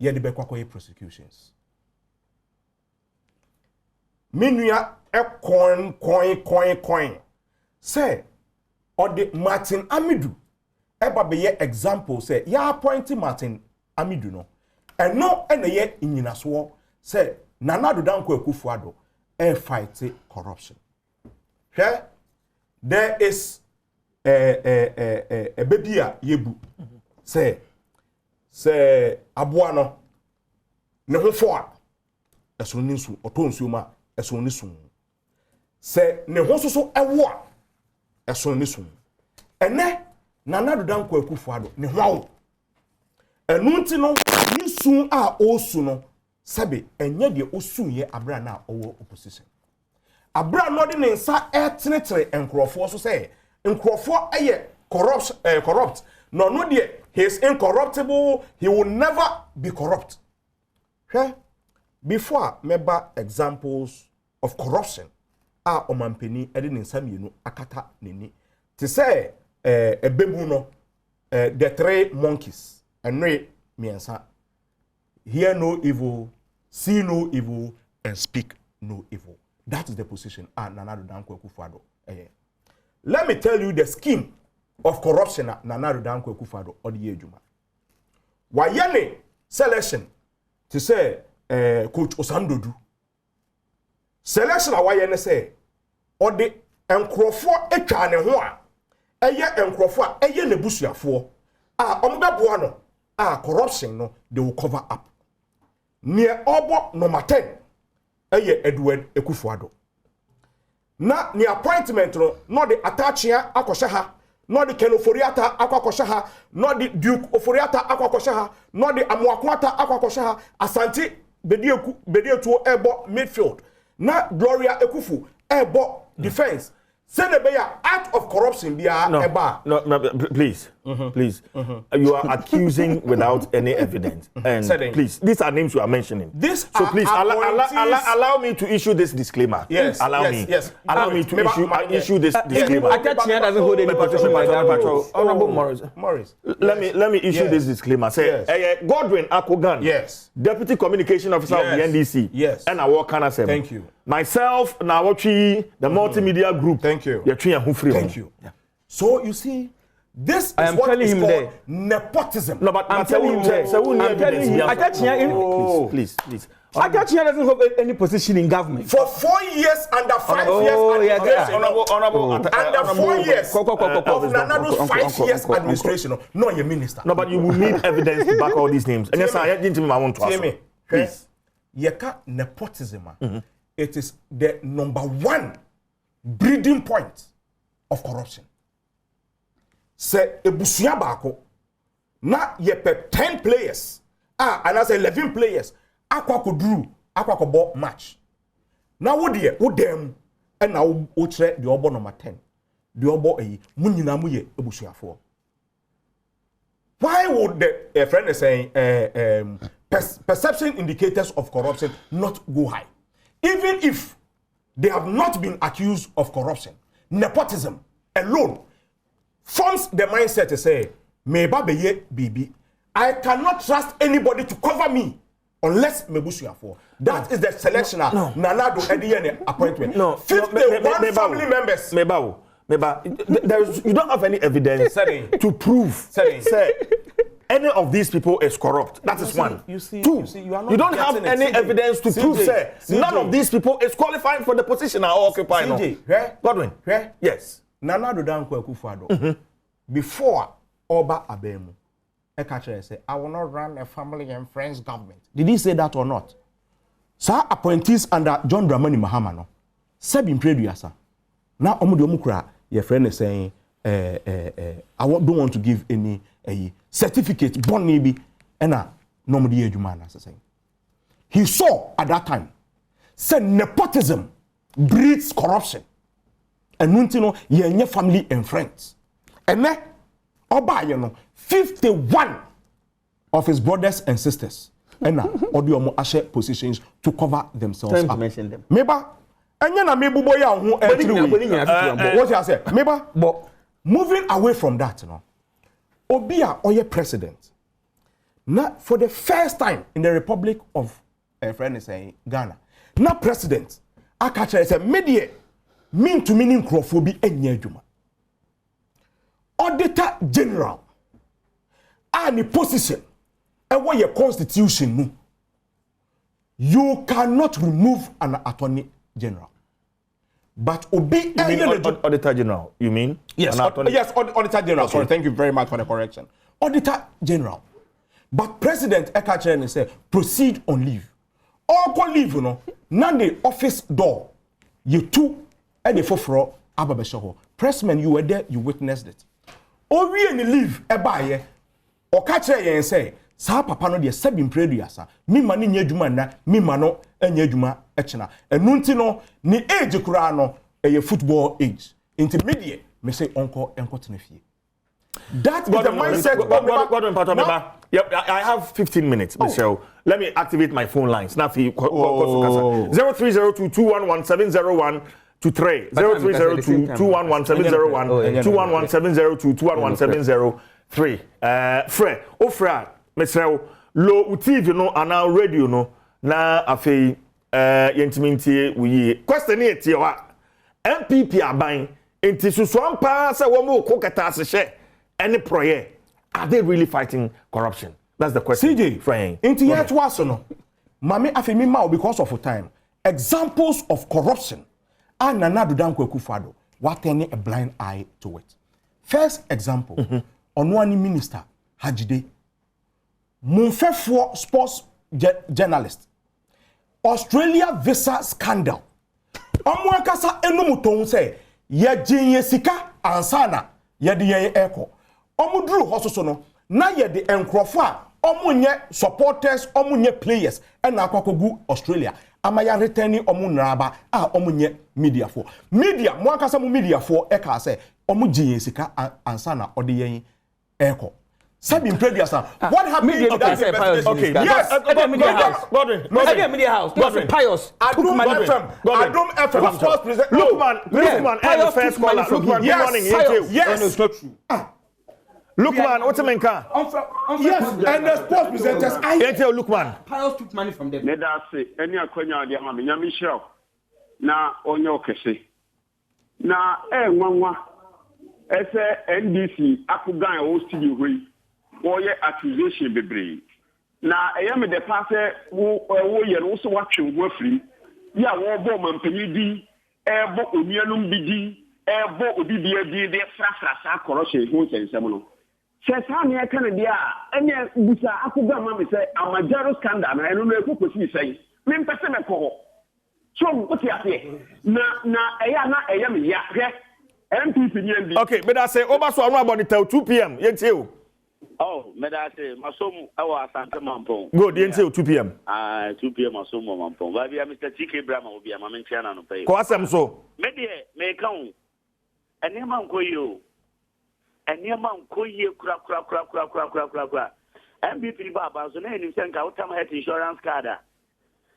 Ye de bekwakoye prosecutions. Minuya a coin. Say, or the Martin Amidu. Eba be ye example say, ya appointing Martin Amidu no. And no any ye in Yinaswo. Say, Nana Danko Kufuado and fight corruption. Okay? There is a baby yebu. Say Abuano Neho for a sonisu or tonsuma a sonisun. Say Nehoso a war a sonisun. And ne Nana Danko Kufuado Neho. And Nuntino, you soon are also no. Sabe enye de osunye abra na owo opposition abra no de nsa etenetere enkrofo so say enkrofo eye corrupt no de he is incorruptible, he will never be corrupt. Okay? Before member examples of corruption are omampeni ede nsa mienu akata neni to say ebebu no the three monkeys enre miensa. Hear no evil, see no evil, and speak no evil. That is the position. Nana Danko Akufo-Addo. Let me tell you the scheme of corruption at Nana Danko Akufo-Addo or the Ejuma. Wayane selection to say Coach Osandodu. Selection Wayane say or the enkrofo etwa ne ho a eye enkrofo a eye nebusuafo ombebuano corruption no they will cover up. Near Obo number 10, Edward Akufo-Addo. Na ni appointment no, not the Atachia Akoshaha, not the Kenoforiata Aquakoshaha, not the Duke Oforiata Aquakoshaha, not the Amwakwata Aquakoshaha, Asante Bedio to Ebo midfield. Na Gloria Ekufu, Ebo defense. Send a act of corruption be no, please. Please. You are accusing without any evidence. And please, these are names you are mentioning. So please allow me to issue this disclaimer. Yes. Allow me to issue this disclaimer. Atachia doesn't hold any position by that. Honorable Morris. Let me issue this disclaimer. Say Godwin Akogan. Yes. Deputy Communication Officer of the NDC. Yes. And I work on us. Thank you. Myself, Nnawotwe Yi, the multimedia group. Thank you. Thank you. Yeah. So you see, this is what is called nepotism. No, but I'm telling him. Please. Atachia doesn't hold any position in government. For 4 years under 5 years under 4 years of Nanado's 5 years administration. No, you're minister. No, but you will need evidence to back all these names. And yes, I didn't want to ask. Please. Yeka nepotism. It is the number one breeding point of corruption. Se ebusuya bako na ye pe 10 players and as 11 players akwa ko drew akwa ko ball match na wo dem and na wo kire the obo number 10 the obo eyi mu nyina mu ye ebusuafo. Why would the friend is saying perception indicators of corruption not go high? Even if they have not been accused of corruption, nepotism alone forms the mindset to say, "Meba beye bibi, I cannot trust anybody to cover me unless mebusu for." That is the selection. Nanado Ediene appointment. No, 51 family members. You don't have any evidence to prove say any of these people is corrupt. That is one. Two, you don't have any evidence to prove say none of these people is qualifying for the position I occupy now. Godwin, yes. Nana Dodanko Akufo-Addo. Before Oba Abemu, Ekache say, I will not run a family and friends government. Did he say that or not? Sir, appointees under John Dramani Mahama no. Sebin Preduasa. Now Omudu Omukra, your friend is saying, I don't want to give any certificate, born maybe, and nobody Ejumana saying. He saw at that time, said nepotism breeds corruption. And Nuntino, ye family and friends. And then, Oba, 51 of his brothers and sisters, and now, Odiomo Ashe positions to cover themselves up. Mention them. Meba, and then I may boya who what I say, Meba, but moving away from that, Obia Oye president. Now, for the first time in the Republic of Ghana, now president, I catch a media. Mean to meaning Crawford enye adwuma. Auditor General any position and what your constitution no. You cannot remove an attorney general. But Obi Auditor General, you mean? Yes, yes, Auditor General. Okay. Sorry, thank you very much for the correction. Auditor General. But President Ekachen said proceed on leave. All leave, now the office door. You two and the fofro ababesho. Pressman, you were there, you witnessed it. O we any leave ebaye o ka kire yen say sa papa no de sabin preduasa mi ma ne nyadwuma na mi ma no anya adwuma ekena enu nti no ni age kura no eye football age intermediate me say onko enkotena fie. That is the mindset. Yep, I have 15 minutes, Michelle. Let me activate my phone lines. Now, 0302211701 to 3 0302211701 Fred, Ofra, Michelle, low TV no and now radio no na afei yentimintie we question it your MPP aban enti susuan pa se wo mo kokata se any project. Are they really fighting corruption? That's the question. CJ, Frank. Into yet was no. Mami afemi ma because of time. Examples of corruption. And Nana Dodanko Akufo-Addo. What turning a blind eye to it. First example. Onwani minister Hajide. Munfefo sports journalist. Australia visa scandal. Omwakasa enumuton say ye jinye sika ansana ye de ye eko. Omudru hososo no na ye de enkrofo a omunye supporters omunye players and akwakogu Australia amaya returning omunraba a omunye media for media mo akasa mu media for e ka say omugye sika ansana ode yen eko sabin previous what happened in that investigation? Okay, yes, media house media house Pius Adom FM sports president Lookman and the first caller Lookman good morning yes no, it's not true Lookman, what's a menka? Yes, and the sports presenters. I tell Lookman. Pius took money from them. Let us say, any akwanya de mama nyami show. Na onyo kese. Na nwanwa. Ese NDC akugan o studio we. Boye accusation bebre. Na eyame de passe wo ye no so watwe wo afiri. Ya wo bo mampanyi di, ebo onuanum bi di, ebo obi bi adi de frafrasa corruption ho nsensem no. Sesame I can be any busa akuga mama say amajaro scandal na eno no ekokosi say me mpese me ko so what you say na eya me ya MPP ni ndi okay but I say over so anu about the 2 p.m. yentie o Oh, medate masom awa asante mampon. Good, until 2 p.m. 2 p.m. masom mampon. Baby, Mr. TK Brahma will be a man chana no pay. Ko asem so. Medie me kan. Ene man ko yo. Ene man ko ye kura. MVP baba so na enim senka utam health insurance card.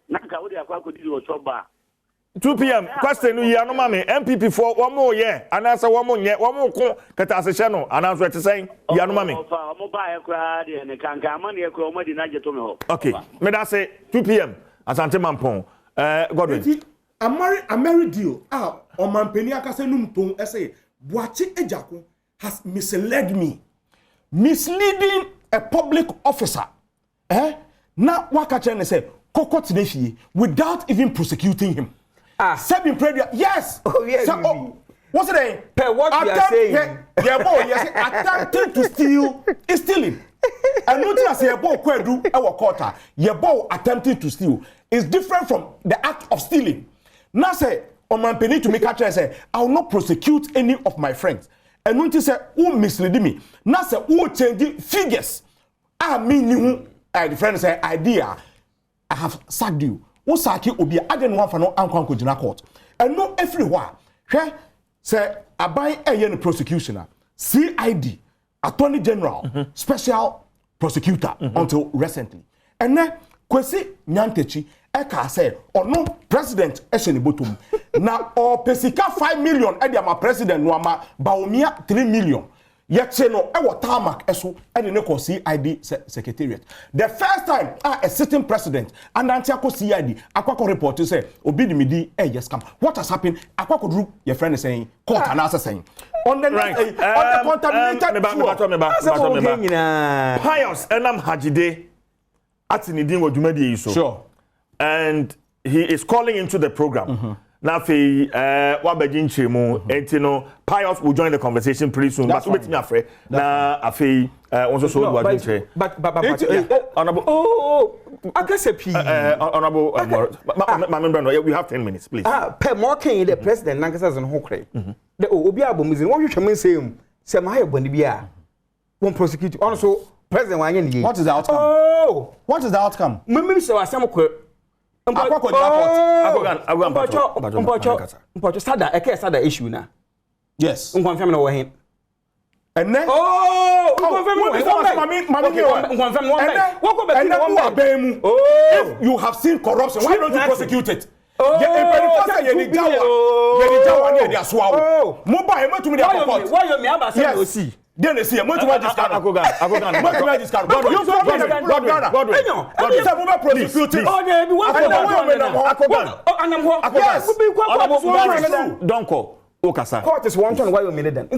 Na ka wo de akwa ko di wo choba. 2 p.m. Question you no mame MPP for one more year and answer one more year one more ko kata asehye no and answer to say ya no mame okay me da say 2 p.m. Asante Mampong Godwin a married deal on mampeni akase numpong say Boachi Ejako has misled me, misleading a public officer na waka chen say kokot nefi without even prosecuting him. Seven prayer. Yes. Oh, yes. So, what's the name? What you are saying? Yeah, boy, yes, attempting to steal is stealing. And not just a boy kwedu our quarter. Your boy attempting to steal is different from the act of stealing. Now say, on my penny to make a choice, say, I will not prosecute any of my friends. And when you say, who mislead me? Now say, who change figures? I mean, you, the friend say, idea, I have sacked you. Osaki obi aden one for no anko jina court and no everywhere hwe say abai eye no prosecution CID Attorney General Special Prosecutor until recently and then Kwesi Nyantechi eka say no president ehye botom na o pesika 5 million e dia ma president no ama baomia 3 million yet no e what tarmac eso and the no CID secretariat. The first time a sitting president and antiako CID akwako report say obi di midi yes come. What has happened? Akwako group your friend is saying court and answer saying on the right. On the contaminated Pius Enam Hajide atinidin wo dwumadi yi so. Sure. And he is calling into the program. Now, Wabeji Nchemu, Entino, Pius will join the conversation pretty soon. But wait me afraid. Now, Afi, also so what you say. But honorable, I guess a P. Honorable, we have 10 minutes, please. Per more can the president Nankasas and Hokre. The Obiabo is in what you can say. Samaya Bonibia won't prosecute. Also, President Wanyan. What is the outcome? Oh, what is the outcome? Maybe so. Some sada eke sada issue na yes unconfirm na wo hin enne if you have seen corruption why don't you prosecute it why you me aba say no see then see mo tuma discard Godwin don't call Okasa court is one turn why you mean them me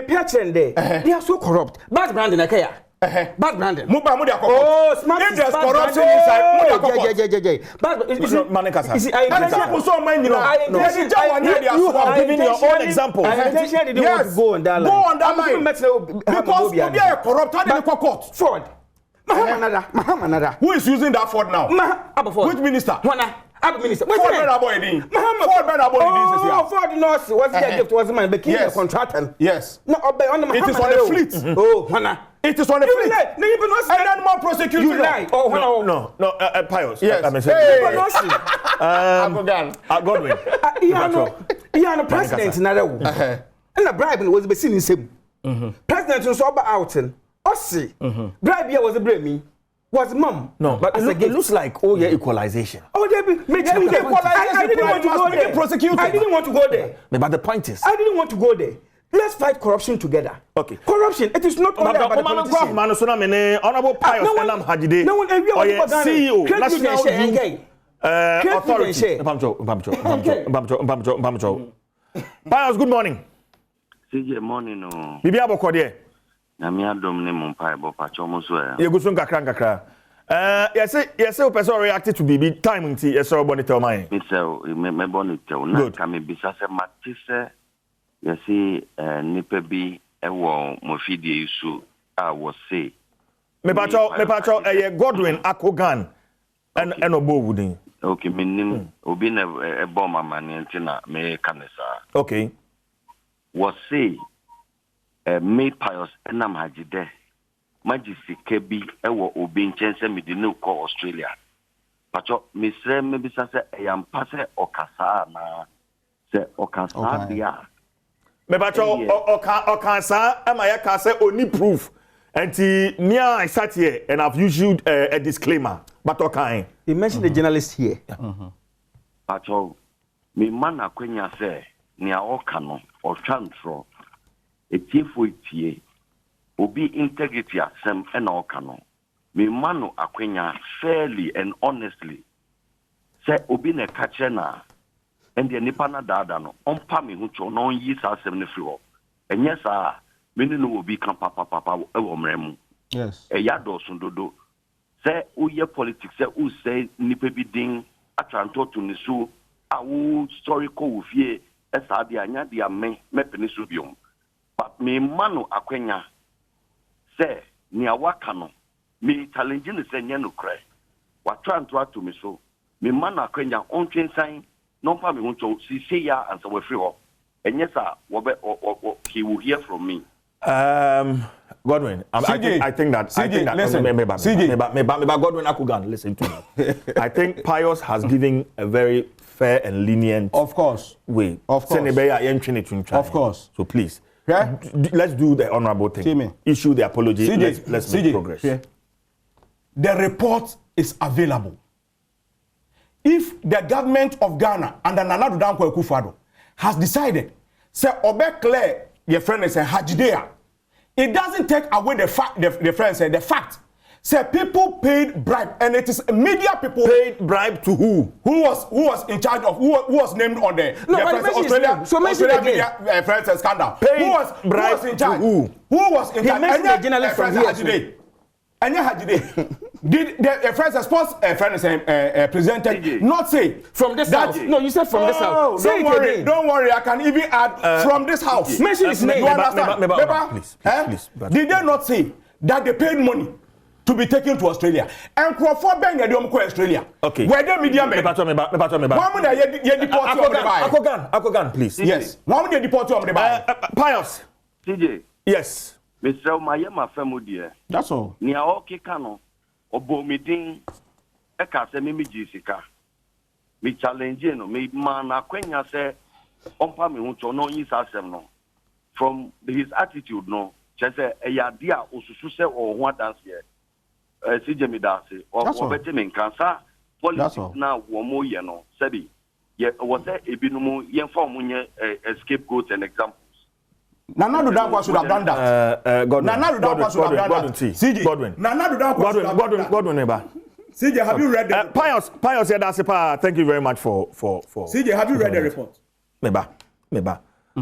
picture there they are so corrupt bad branding akaya bad branding oh smart if there's corruption inside but is Manikasa you have given your own example didn't want to go on that line because you are corrupt how did court fraud Mahamanada who is using that fraud now which minister Minister, what's the boy doing? Ford North was the gift was my became contractor. Yes. No, it is on the fleet. Oh, Hannah. It is on the fleet. No, you not and then more prosecution. You lie. Oh, no, Pius. Yes. Godwin. He are president in another way. And the bribe was be seen in same. President was over out and Ossi. Bribe here was a blame. Was mom? No, but it looks like equalization. Oh, I didn't want to go there. Prosecuted. I didn't want to go there. But the point is, I didn't want to go there. Let's fight corruption together. Okay. Corruption. It is not only about the politician. Honorable Pius Enam Hajide. No one. CEO. National Authority. Pius, good morning. Good morning. Bibi abokode. Na mi adom ne mo pai bo pa chomo so ya. Ye gusun kakra. Yes, o person react to bibi time nti yes o boni tell mine. Me say me boni tell na ka me bisa se mati se yes nipa bi e wo mo fidie isu a wo say. Me pacho Godwin Akogan and obo wudin. Okay, me nim obi na e bo mama ne nti na me kanesa. Okay. Wo say me Pius Enam Hajide magisi kebi ewo obi nchense me de no call Australia pacho misre me bisa se eyam pase okasa na se okasa dia me pacho okasa am I ka say oni proof and near I sat here and I've issued a disclaimer but okay you mentioned the journalist here pacho me man akwenya se nia oka no o twantro etiefo etie obi integrity asem na oka no me manu akwenya fairly and honestly say obi na kache na and the nipa na dada no ompa me hu cho no yi sa asem ne fri ho enye sa me no obi kan papa e wo mremu yes e ya do sun dodo say uye politics say u say nipa bi din atranto to ni so awu story ko wo fie esa dia nya dia me peni so biom but me manu akwenya say ni awaka no me challenge ni say nya no krai wa tranto to me so me manu akwenya ontwen san no pa me huncho si say ya answer we free ho enye sa he will hear from me. Godwin, I think that listen, Godwin Akugan, listen to me. I think Pius has given a very fair and lenient of course way. Of course. Of course. So please, yeah? Let's do the honorable thing. Issue the apology. Let's make progress. Yeah. The report is available. If the government of Ghana under Nana Addo Dankwa Akufo-Addo has decided, say Obekle, your friend is a Hajidea, it doesn't take away the fact, the friend said, the fact. Say people paid bribe, and it is media people paid bribe to who? Who was in charge of who was named on the Australia media friends scandal? Paid who was in charge? Who was in charge? Mentioned the journalist from here. Did the friends sports presented not say from this house? No, you said from this house. Don't worry. I can even add from this house. Mention his name. You understand? Please. Did they not say that they paid money to be taken to Australia? And Crawford Bang they don't go Australia. Okay. Where the media men? One minute you deport you on the buy. Akogan, please. Yes. One minute deport you on the buy. Pius. TJ. Yes. Mr. Mayema Famudie. That's all. Nia oke kano obo midin e ka se me jisika. Me challenge no me man akwenya se ompa me hu cho no yin sa asem no. From his attitude no, che se e ya dia osusu se o ho dance here. CJ me dance o beti me nkansa politics na wo mo ye no. Sebi ye wo se ebinumu ye fa mo nye scapegoat and example. Nana Addo Dankwa should have done that. Nana Addo Dankwa should have done that. CJ. Godwin. Nana Addo Dankwa should have done that. Godwin neighbor. CJ, have you read the report? Pius Yadasepa, thank you very much for CJ, have you read the report? Meba.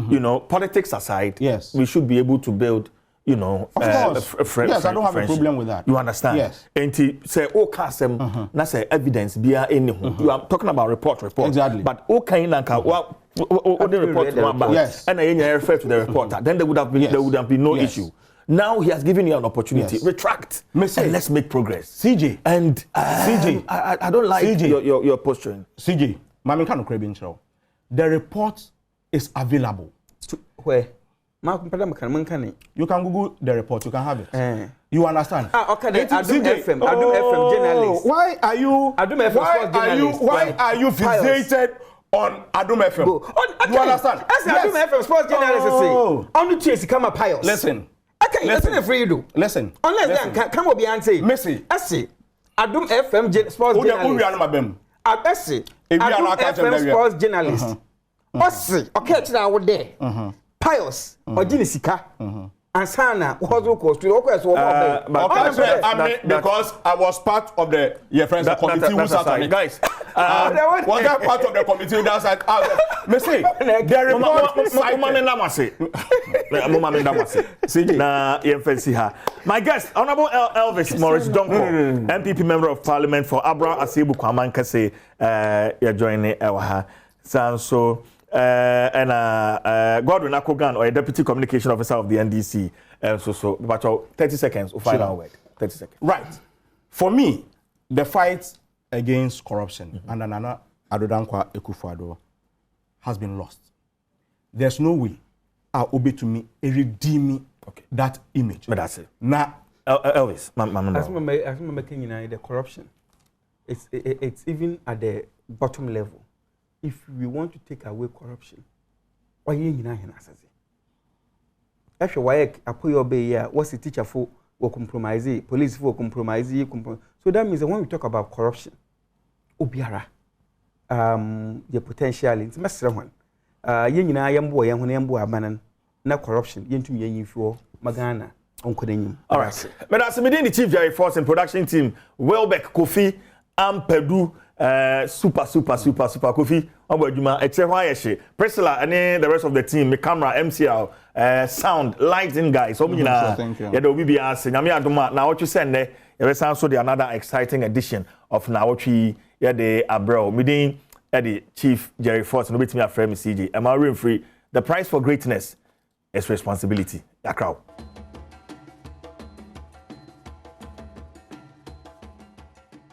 You know, politics aside, yes, we should be able to build, you know, of course. Yes, I don't have a problem with that. You understand? Yes. And to say, oh, Kasem, that's evidence, be you are talking about report. Exactly. But okay, Nanka, what the report to yes, and I refer to the reporter, then there would have been no issue. Now he has given you an opportunity. Retract. And let's make progress. CJ. And CJ, I don't like CJ, your posturing. CJ, the report is available. Where? You can Google the report. You can have it. You understand? Okay. Adom FM journalist. Why are you? Adom FM why are you fixated on Adom FM? You understand? As Adom FM sports journalist say, only chase come a Pius. Listen. Okay, listen for you do. Listen. Unless then come up and say, Messi. I say, Adom FM sports journalist. I say, Adom FM sports journalist. I say, okay, now there. Pius or Jinisika and Sana was because I was part of the committee who sat on it. Guys, was that part of the committee that sat Messi, the report my guest, Honorable Elvis Morris Donko, MPP Member of Parliament for Abra Asebu Kwamankase, you're joining our so and Godwin Akogan, or a Deputy Communication Officer of the NDC. But 30 seconds, we'll find out. 30 seconds. Right. For me, the fight against corruption under Nana Addo Dankwa Akufo-Addo has been lost. There's no way I'll obey to me redeem that image. But that's it. Now, Elvis, as I'm making the corruption, it's even at the bottom level. If we want to take away corruption, why you na hena asase? Actually, why I put your bay here? What's the teacher for? Will compromise, police for compromise. So that means that when we talk about corruption, obiara, the potential it's master one. Yen na yambo yambo abanan na corruption. Yen to me for magana. All right. But as the Chief Jerry Force and production team, Welbeck, Kofi, Ampedu, super Kofi, Priscilla, and the rest of the team, the camera, MCL, sound, lighting guys. So, thank you. Will be asking. Now, what you send there, there's also another exciting edition of Nnawotwe Yi, the Abreu, meeting the Chief Jerry Force, and me a friend, CJ. Am I free? The price for greatness is responsibility. Crowd.